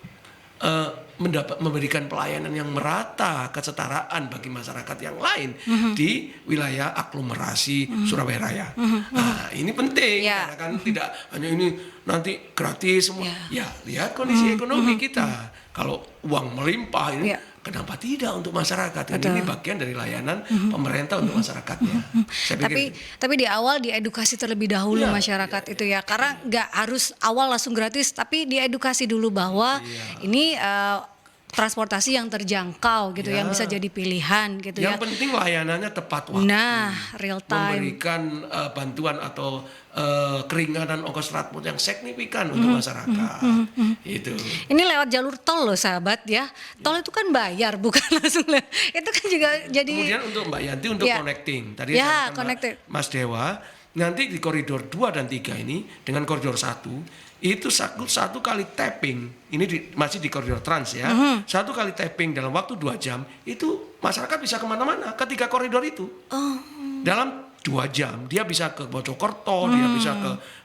memberikan pelayanan yang merata, kesetaraan bagi masyarakat yang lain di wilayah aglomerasi Surabaya Raya. Nah, ini penting Ya. karena kan tidak hanya ini nanti gratis semua. Ya. Ya, lihat kondisi ekonomi kita. Kalau uang melimpah ini Ya. kenapa tidak untuk masyarakat? Dan Betul. ini bagian dari layanan pemerintah untuk masyarakatnya. Saya pikir Tapi di awal diedukasi terlebih dahulu Iya, masyarakat itu ya, karena nggak harus awal langsung gratis, tapi diedukasi dulu bahwa ini transportasi yang terjangkau gitu, Iya. yang bisa jadi pilihan gitu yang ya. penting layanannya tepat waktu. Nah, real time. Memberikan bantuan atau keringanan ongkos transport yang signifikan untuk masyarakat. Itu. Ini lewat jalur tol loh sahabat ya. Tol itu kan bayar bukan langsung itu kan juga jadi Kemudian untuk Mbak Yanti untuk Ya. connecting. Tadi Ya, saya connecting. Mas Dewa, nanti di koridor 2 dan 3 ini dengan koridor 1 itu satu kali tapping. Ini masih di koridor trans ya. Satu kali tapping dalam waktu 2 jam itu masyarakat bisa kemana-mana ketika koridor itu. Dalam 2 jam dia bisa ke Mojokerto, dia bisa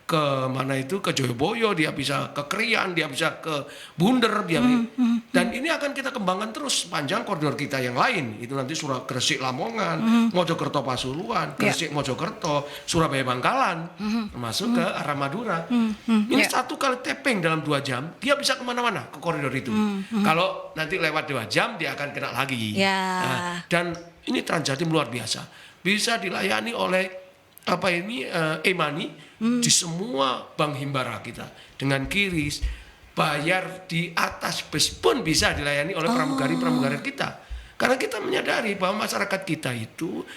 ke mana itu, ke Joyoboyo, dia bisa ke Krian, dia bisa ke Bunder, dan ini akan kita kembangkan terus panjang koridor kita yang lain. Itu nanti Gresik Lamongan, Mojokerto Pasuruan, Gresik Mojokerto, Surabaya Bangkalan, termasuk ke arah Madura. Ini Ya. satu kali tapping dalam 2 jam, dia bisa kemana-mana ke koridor itu. Kalau nanti lewat 2 jam dia akan kena lagi. Ya. Nah, dan ini Transjatim luar biasa. Bisa dilayani oleh e-money di semua bank himbara kita dengan QRIS, bayar di atas bus pun bisa dilayani oleh pramugari-pramugari kita. Karena kita menyadari bahwa masyarakat kita itu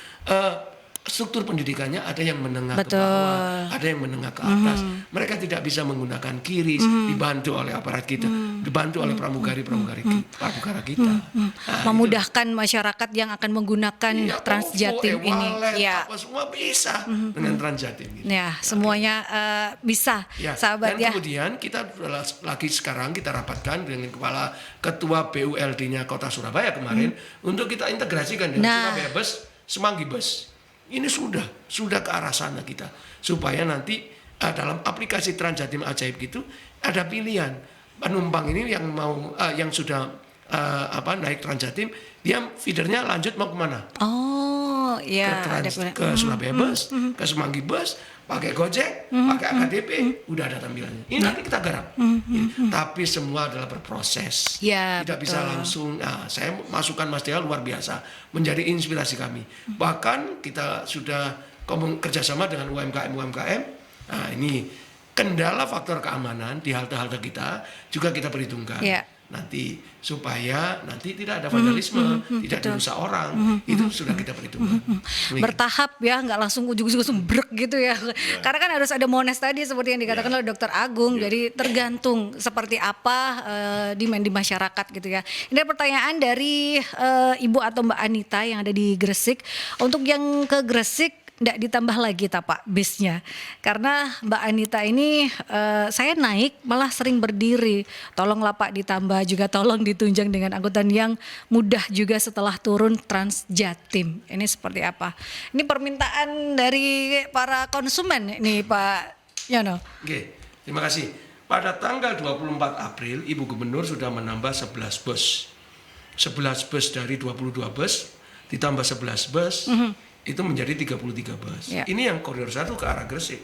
struktur pendidikannya ada yang menengah ke Betul. bawah, ada yang menengah ke atas. Mereka tidak bisa menggunakan QRIS, dibantu oleh aparat kita, dibantu oleh pramugari-pramugari kita. Nah, memudahkan masyarakat yang akan menggunakan iya, Transjatim OVO, ini. e-wallet, Ya. apa semua bisa dengan Transjatim. Gitu. Ya, semuanya bisa, Ya, sahabat dan ya. kemudian kita lagi sekarang kita rapatkan dengan kepala ketua BULD-nya Kota Surabaya kemarin untuk kita integrasikan dengan Nah. Surabaya Bus, Semanggi Bus. Ini sudah ke arah sana kita supaya nanti dalam aplikasi Transjatim Ajaib gitu ada pilihan penumpang ini yang mau yang sudah naik Transjatim, dia feedernya lanjut mau kemana? Oh, ya, Ke Surabaya Bus, ke Semanggi Bus, pakai Gojek, pakai AKDP, udah ada tampilannya. Ini nanti kita garap. Tapi semua adalah berproses. Ya, Tidak bisa betul. langsung. Nah, saya masukkan Mas Dewa luar biasa, menjadi inspirasi kami. Bahkan kita sudah kerjasama dengan UMKM. Nah, ini kendala faktor keamanan di halte-halte kita juga kita perhitungkan. Ya. Nanti supaya nanti tidak ada vandalisme, tidak dirusak orang, itu sudah kita perhitungkan. Bertahap ya, nggak langsung ujung-ujung langsung brek gitu ya. Karena kan harus ada mones tadi seperti yang dikatakan oleh Dr. Agung. Jadi tergantung seperti apa demand di masyarakat gitu ya. Ini ada pertanyaan dari Ibu atau Mbak Anita yang ada di Gresik. Untuk yang ke Gresik nggak ditambah lagi Pak bisnya, karena Mbak Anita ini saya naik malah sering berdiri. Tolonglah Pak ditambah, juga tolong ditunjang dengan angkutan yang mudah juga setelah turun Transjatim. Ini seperti apa? Ini permintaan dari para konsumen ini Pak Yono. Oke, terima kasih. Pada tanggal 24 April Ibu Gubernur sudah menambah 11 bus. 11 bus dari 22 bus ditambah 11 bus itu menjadi 33 bus. Ya. Ini yang koridor 1 ke arah Gresik.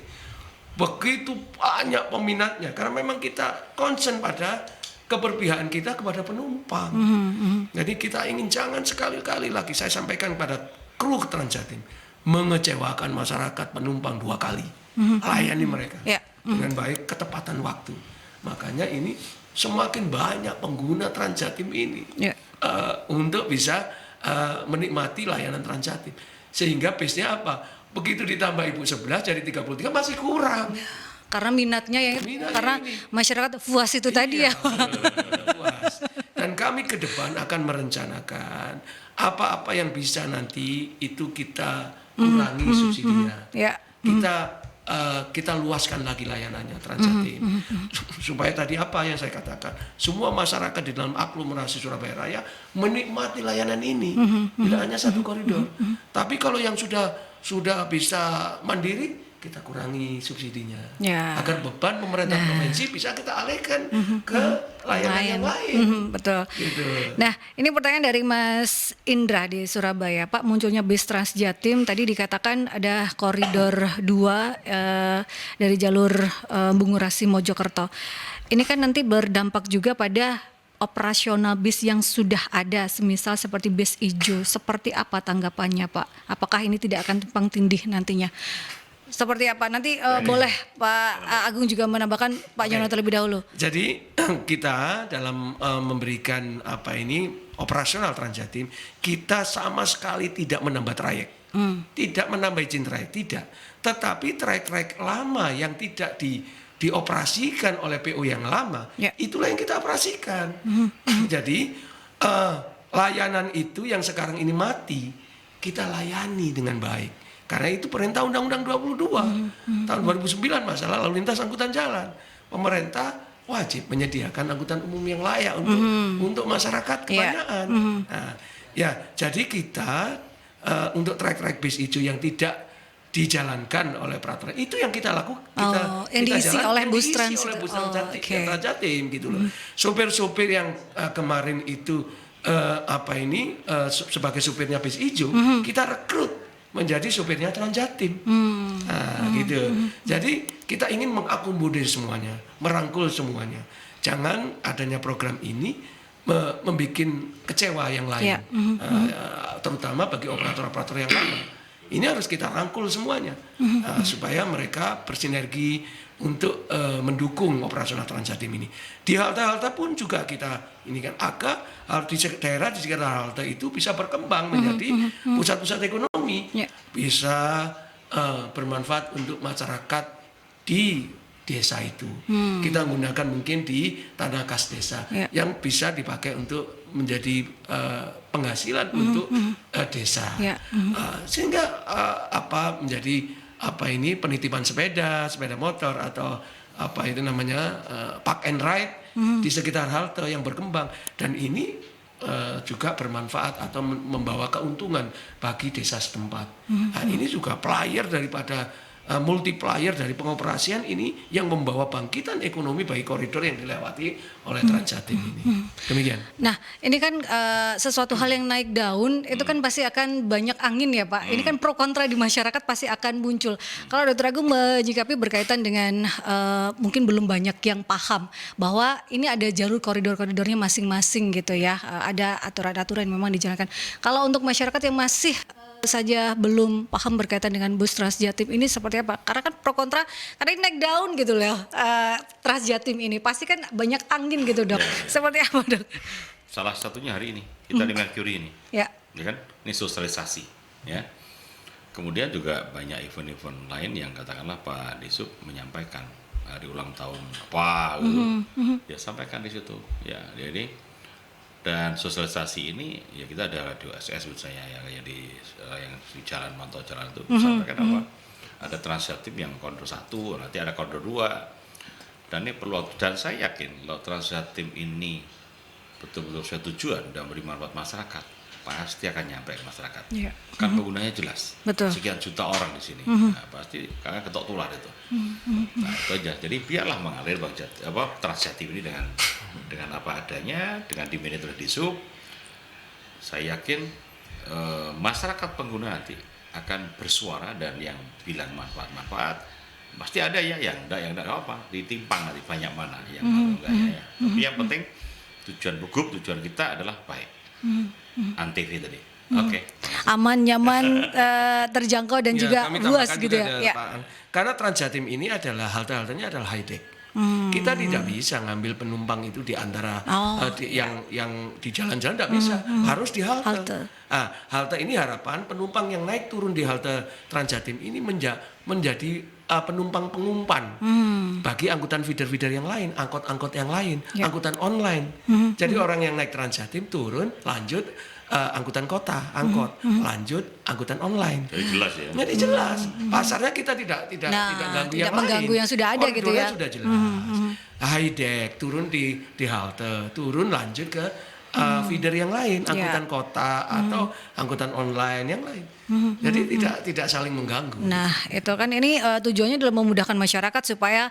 begitu banyak peminatnya karena memang kita concern pada keberpihakan kita kepada penumpang. Jadi kita ingin jangan sekali-kali lagi, saya sampaikan pada kru Transjatim, mengecewakan masyarakat penumpang 2 kali. Layani mereka dengan baik, ketepatan waktu. Makanya ini semakin banyak pengguna Transjatim ini untuk bisa menikmati layanan Transjatim. Sehingga base-nya apa? Begitu ditambah Ibu 11 jadi 33 masih kurang. Karena minatnya ya, karena ini. masyarakat puas itu tadi ya. Puas. Dan kami ke depan akan merencanakan apa-apa yang bisa nanti itu kita kurangi subsidinya. Kita luaskan lagi layanannya Transjatim. Supaya tadi apa yang saya katakan, semua masyarakat di dalam aglomerasi Surabaya Raya menikmati layanan ini. Tidak hanya satu koridor. Tapi kalau yang sudah bisa mandiri, kita kurangi subsidinya. Agar beban pemerintah provinsi bisa kita alihkan ke layanan yang lain. Betul. Gitu. Nah, ini pertanyaan dari Mas Indra di Surabaya. Pak, munculnya bis Transjatim tadi dikatakan ada koridor 2 dari jalur Bungurasi Mojokerto. Ini kan nanti berdampak juga pada operasional bis yang sudah ada, semisal seperti bis ijo. Seperti apa tanggapannya, Pak? Apakah ini tidak akan tumpang tindih nantinya? Seperti apa? Nanti boleh Pak Agung juga menambahkan, Pak Yono terlebih dahulu. Jadi kita dalam memberikan operasional Transjatim, kita sama sekali tidak menambah trayek, tidak menambah izin trayek, tidak. Tetapi trayek-trayek lama yang tidak dioperasikan oleh PO yang lama, itulah yang kita operasikan. Jadi layanan itu yang sekarang ini mati, kita layani dengan baik. Karena itu perintah Undang-Undang 22 tahun 2009 masalah lalu lintas angkutan jalan. Pemerintah wajib menyediakan angkutan umum yang layak untuk masyarakat kebanyakan. Nah, jadi kita untuk trayek-trayek bis hijau yang tidak dijalankan oleh peraturan itu yang kita lakukan. Yang diisi oleh bus Transjatim gitu loh. Sopir-sopir yang kemarin itu sebagai supirnya bis hijau, kita rekrut menjadi supirnya Transjatim. Gitu. Jadi kita ingin mengakomodir semuanya, merangkul semuanya. Jangan adanya program ini membuat kecewa yang lain. Terutama bagi operator-operator yang lama. Ini harus kita rangkul semuanya supaya mereka bersinergi untuk mendukung operasional Transjatim ini. Di halte-halte pun juga kita ini kan di daerah di sekitar halte itu bisa berkembang menjadi pusat-pusat ekonomi, bisa bermanfaat untuk masyarakat di desa itu. Kita menggunakan mungkin di tanah kas desa yang bisa dipakai untuk menjadi penghasilan untuk desa. Sehingga menjadi penitipan sepeda motor atau park and ride di sekitar halte yang berkembang, dan ini juga bermanfaat atau membawa keuntungan bagi desa setempat. Ini juga player daripada multiplier dari pengoperasian ini yang membawa bangkitan ekonomi bagi koridor yang dilewati oleh Transjatim ini. Demikian. Nah, ini kan sesuatu hal yang naik daun itu kan pasti akan banyak angin ya Pak. Ini kan pro kontra di masyarakat pasti akan muncul. Kalau Dr. Agung menyikapi berkaitan dengan mungkin belum banyak yang paham bahwa ini ada jalur koridor-koridornya masing-masing gitu ya. Ada aturan-aturan yang memang dijalankan. Kalau untuk masyarakat yang masih saja belum paham berkaitan dengan bus Transjatim ini seperti apa? Karena kan pro kontra, karena ini naik daun gitu loh. Transjatim ini pasti kan banyak angin gitu Dok. Seperti apa Dok? Salah satunya hari ini kita di Mercury ini, ya kan? Ini sosialisasi, ya. Kemudian juga banyak event-event lain yang katakanlah Pak Disub menyampaikan hari ulang tahun apa gitu, dia sampaikan di situ, ya. Jadi dan sosialisasi ini ya kita ada radio SS misalnya yang di jalan mantau jalan itu sampaikan apa, ada Transjatim yang koridor 1, nanti ada koridor 2, dan ini perlu waktu. Dan saya yakin kalau Transjatim ini betul-betul sesuai tujuan dan beri manfaat masyarakat, pasti akan nyampe ke masyarakat. Kan penggunanya jelas. Betul. Sekian juta orang di sini. Nah, pasti karena ketok tular itu. Nah, itu aja. Jadi biarlah mengalir Transjatim ini dengan apa adanya, dengan dimiliki oleh Disub. Saya yakin masyarakat pengguna nanti akan bersuara, dan yang bilang manfaat-manfaat pasti ada ya yang enggak apa, ditimpang nanti banyak mana yang enggak ya. Tapi yang penting tujuan Bugub, tujuan kita adalah baik. Antv tadi. Oke. Aman, nyaman, terjangkau dan Ya, juga kami luas tambahkan gitu juga ya. ada, Ya. Pak An. Karena Transjatim ini adalah halte-haltenya adalah high deck. Kita tidak bisa ngambil penumpang itu di antara yang di jalan-jalan tidak bisa, harus di halte. Halte ini harapan penumpang yang naik turun di halte Transjatim ini menjadi penumpang pengumpan bagi angkutan feeder-feeder yang lain, angkot-angkot yang lain, angkutan online. Jadi orang yang naik Transjatim turun lanjut angkutan kota, angkot, lanjut angkutan online. Jadi jelas ya. Jadi jelas. Pasarnya kita tidak ganggu tidak yang mengganggu lain. yang sudah ada gitu Koridornya ya. sudah jelas. High deck turun di halte, turun lanjut ke feeder yang lain, angkutan kota atau angkutan online yang lain. Jadi tidak saling mengganggu. Nah, itu kan ini tujuannya adalah memudahkan masyarakat supaya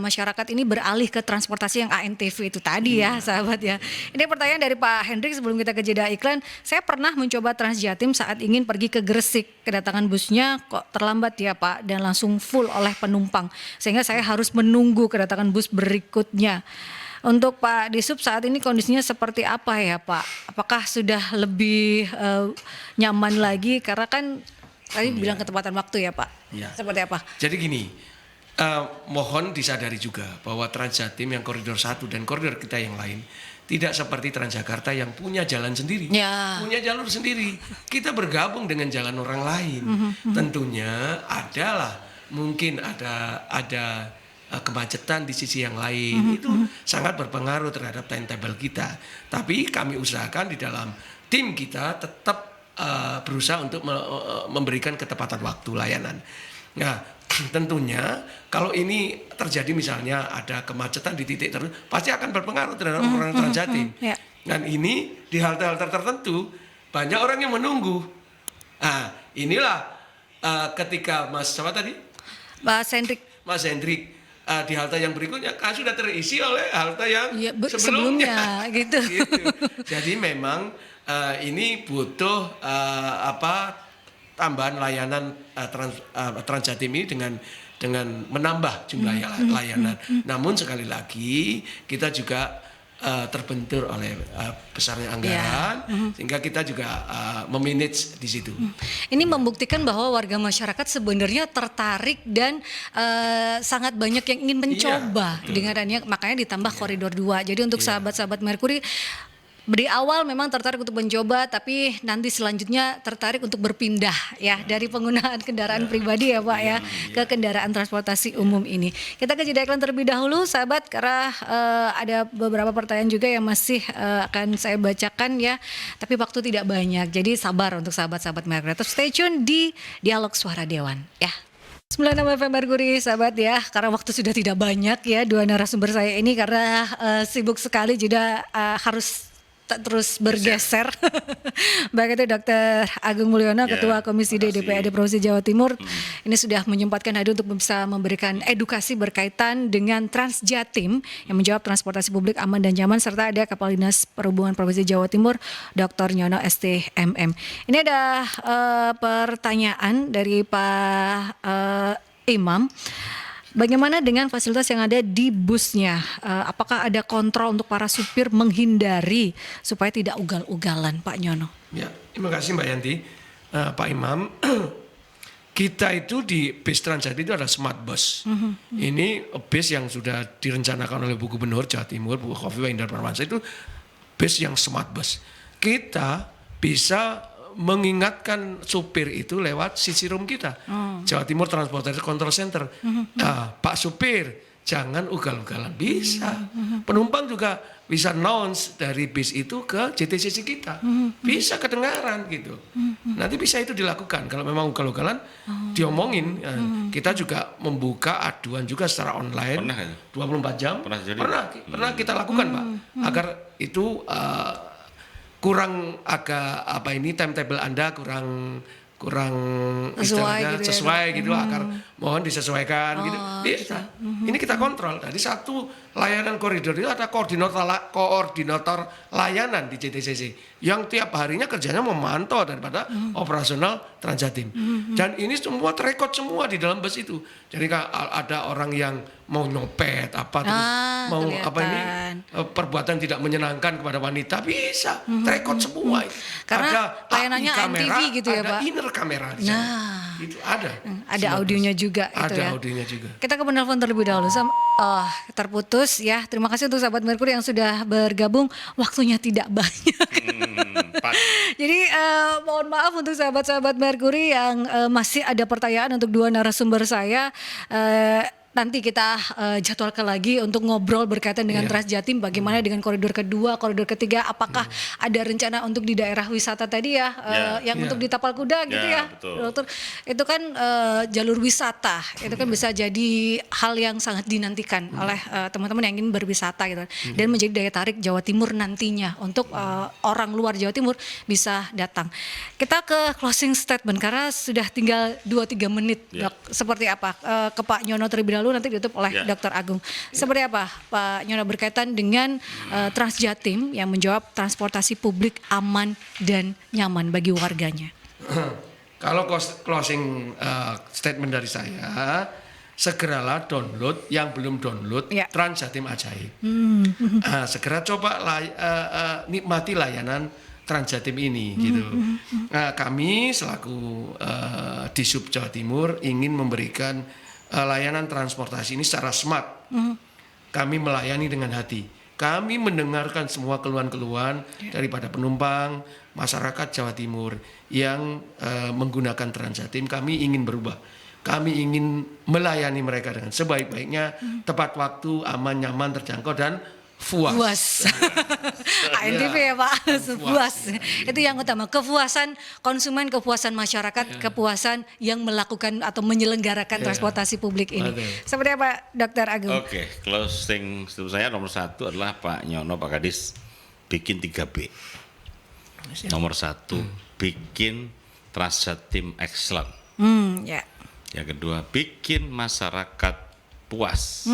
masyarakat ini beralih ke transportasi yang ANTV itu tadi ya, sahabat ya. Ini pertanyaan dari Pak Hendrik sebelum kita ke jeda iklan. Saya pernah mencoba Transjatim saat ingin pergi ke Gresik. Kedatangan busnya kok terlambat ya Pak dan langsung full oleh penumpang. Sehingga saya harus menunggu kedatangan bus berikutnya. Untuk Pak Disub saat ini kondisinya seperti apa ya Pak? Apakah sudah lebih nyaman lagi? Karena kan tadi bilang ketepatan waktu ya Pak. Ya. Seperti apa? Jadi gini, mohon disadari juga bahwa Transjatim yang koridor 1 dan koridor kita yang lain tidak seperti Transjakarta yang punya jalan sendiri, punya jalur sendiri. Kita bergabung dengan jalan orang lain. Tentunya mungkin ada kemacetan di sisi yang lain, itu sangat berpengaruh terhadap timetable kita. Tapi kami usahakan di dalam tim kita tetap berusaha untuk memberikan ketepatan waktu layanan. Nah, tentunya kalau ini terjadi misalnya ada kemacetan di titik tertentu, pasti akan berpengaruh terhadap orang Transjatim. Dan ini di halte-halte tertentu banyak orang yang menunggu. Nah, inilah ketika Mas Hendrik di halte yang berikutnya sudah terisi oleh halte yang sebelumnya gitu. Jadi memang ini butuh tambahan layanan Transjatim ini dengan menambah jumlah layanan. Namun sekali lagi kita juga terbentur oleh besarnya anggaran, sehingga kita juga memanage di situ. Ini membuktikan bahwa warga masyarakat sebenarnya tertarik dan sangat banyak yang ingin mencoba dengan adanya, makanya ditambah koridor 2. Jadi untuk sahabat-sahabat Merkuri di awal memang tertarik untuk mencoba, tapi nanti selanjutnya tertarik untuk berpindah ya dari penggunaan kendaraan pribadi ya Pak ke kendaraan transportasi umum ini. Kita ke jeda iklan terlebih dahulu sahabat, karena ada beberapa pertanyaan juga yang masih akan saya bacakan ya, tapi waktu tidak banyak, jadi sabar untuk sahabat-sahabat Merkuri. Tetap stay tune di Dialog Suara Dewan ya. 96 FM Merkuri sahabat ya, karena waktu sudah tidak banyak ya, dua narasumber saya ini karena sibuk sekali juga harus terus bergeser. Baik itu Dr. Agung Mulyono, Ketua Komisi D DPRD Provinsi Jawa Timur. Ini sudah menyempatkan hadir untuk bisa memberikan edukasi berkaitan dengan Transjatim yang menjawab transportasi publik aman dan nyaman, serta ada Kepala Dinas Perhubungan Provinsi Jawa Timur, Dr. Nyono STMM. Ini ada pertanyaan dari Pak Imam. Bagaimana dengan fasilitas yang ada di busnya? Apakah ada kontrol untuk para supir menghindari supaya tidak ugal-ugalan, Pak Nyono? Ya, terima kasih Mbak Yanti, Pak Imam. Kita itu di bis Transjatim itu ada smart bus. Ini bis yang sudah direncanakan oleh Bu Gubernur Jawa Timur, Bu Khofifah Indar Parawansa, itu bis yang smart bus. Kita bisa mengingatkan supir itu lewat sisi room kita, Jawa Timur Transportation Control Center. Pak supir, jangan ugal-ugalan, bisa. Penumpang juga bisa announce dari bis itu ke JTCC kita, bisa kedengaran gitu. Nanti bisa itu dilakukan. Kalau memang ugal-ugalan, diomongin. Kita juga membuka aduan juga secara online. Pernah 24 jam. Pernah kita lakukan Pak, agar itu kurang agak timetable Anda kurang sesuai gitu, agar mohon disesuaikan gitu. Bisa. Ini kita kontrol. Jadi satu layanan koridor itu ada koordinator layanan di JTCC yang tiap harinya kerjanya memantau daripada operasional Transjatim. Dan ini semua terekod semua di dalam bus itu. Jadi ada orang yang mau nyopet terus mau kelihatan. perbuatan tidak menyenangkan kepada wanita bisa terekod semua. Karena ada layanannya AI kamera, NTV gitu ya, ada Pak. inner kamera di sana. Itu ada. Ada audionya juga itu Ada ya. audionya juga. Kita ke penelpon terlebih dahulu. Terputus ya. Terima kasih untuk sahabat Merkuri yang sudah bergabung. Waktunya tidak banyak. Pas. Jadi mohon maaf untuk sahabat-sahabat Merkuri yang masih ada pertanyaan untuk dua narasumber saya. Nanti kita jadwalkan lagi untuk ngobrol berkaitan dengan Transjatim, bagaimana dengan koridor kedua, koridor ketiga, apakah ada rencana untuk di daerah wisata tadi ya, yang untuk di Tapal Kuda gitu ya, betul. Dokter. Itu kan jalur wisata, itu kan bisa jadi hal yang sangat dinantikan oleh teman-teman yang ingin berwisata gitu, dan menjadi daya tarik Jawa Timur nantinya untuk orang luar Jawa Timur bisa datang. Kita ke closing statement karena sudah tinggal 2-3 menit, Dok. Seperti apa? Ke Pak Nyono terlebih dahulu, nanti ditutup oleh Dr. Agung. Seperti apa Pak Nyono berkaitan dengan Transjatim yang menjawab transportasi publik aman dan nyaman bagi warganya? Kalau closing statement dari saya, segeralah download yang belum download Transjatim Ajaib. Segera coba nikmati layanan Transjatim ini gitu. Kami selaku Disub Jawa Timur ingin memberikan layanan transportasi ini secara smart. Kami melayani dengan hati. Kami mendengarkan semua keluhan-keluhan daripada penumpang, masyarakat Jawa Timur yang menggunakan Transjatim. Kami ingin berubah. Kami ingin melayani mereka dengan sebaik-baiknya, tepat waktu, aman, nyaman, terjangkau, dan puas. ANTV ya Pak, puas. Itu yang utama, kepuasan konsumen, kepuasan masyarakat, kepuasan yang melakukan atau menyelenggarakan transportasi publik ini. Seperti apa Dr. Agung? Oke, closing statement saya nomor 1 adalah Pak Nyono, Pak Kadis bikin 3B. Nomor 1 bikin Transjatim excellent. Yang kedua bikin masyarakat puas.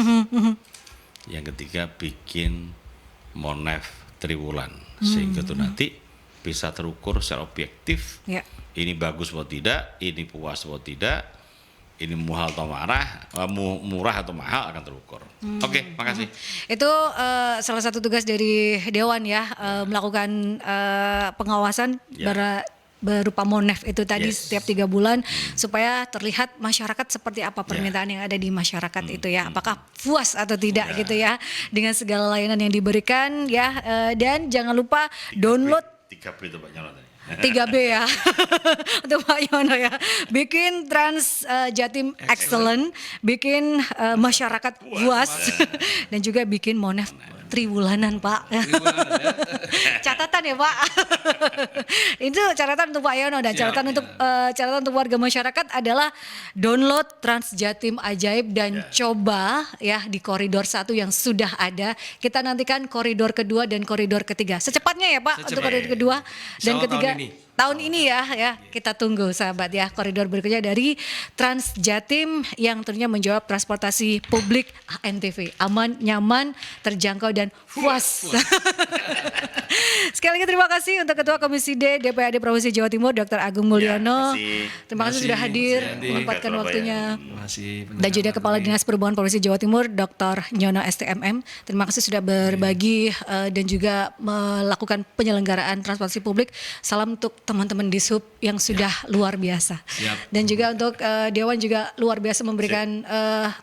Yang ketiga bikin Monef Triwulan sehingga itu nanti bisa terukur secara objektif. Ini bagus atau tidak, ini puas atau tidak, ini murah atau mahal akan terukur. Oke, makasih. Itu salah satu tugas dari Dewan ya, melakukan pengawasan berupa Monef itu tadi setiap 3 bulan supaya terlihat masyarakat seperti apa permintaan yang ada di masyarakat itu ya, apakah puas atau tidak gitu ya dengan segala layanan yang diberikan ya, dan jangan lupa download 3B itu Pak Nyono tadi. 3B ya untuk Pak Yono ya, bikin Transjatim excellent, bikin masyarakat puas dan juga bikin Monef Triwulanan Pak. Catatan ya Pak. Itu catatan untuk Pak Yono dan catatan untuk warga masyarakat adalah download Transjatim Ajaib dan coba ya di koridor 1 yang sudah ada. Kita nantikan koridor kedua dan koridor ketiga secepatnya ya Pak, untuk koridor kedua dan ketiga. Tahun ini ya kita tunggu sahabat ya koridor berikutnya dari Transjatim yang tentunya menjawab transportasi publik ANTV, aman, nyaman, terjangkau dan puas. Sekali lagi terima kasih untuk Ketua Komisi D DPRD Provinsi Jawa Timur Dr. Agung Mulyono. Terima kasih sudah hadir menyempatkan waktunya. Dan juga Kepala Dinas Perhubungan Provinsi Jawa Timur Dr. Nyono STMM. Terima kasih sudah berbagi dan juga melakukan penyelenggaraan transportasi publik. Salam untuk teman-teman di Sub yang sudah luar biasa. Dan juga untuk Dewan juga luar biasa memberikan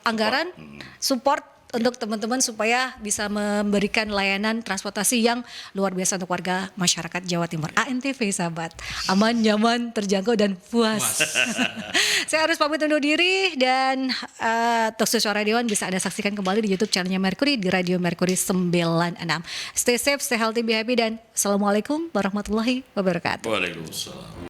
anggaran, support untuk teman-teman supaya bisa memberikan layanan transportasi yang luar biasa untuk warga masyarakat Jawa Timur. ANTV sahabat, aman, nyaman, terjangkau dan puas. Saya harus pamit undur diri dan Talkshow Suara Dewan bisa Anda saksikan kembali di YouTube channelnya Mercury di Radio Mercury 96. Stay safe, stay healthy, be happy dan Assalamualaikum warahmatullahi wabarakatuh. Waalaikumsalam.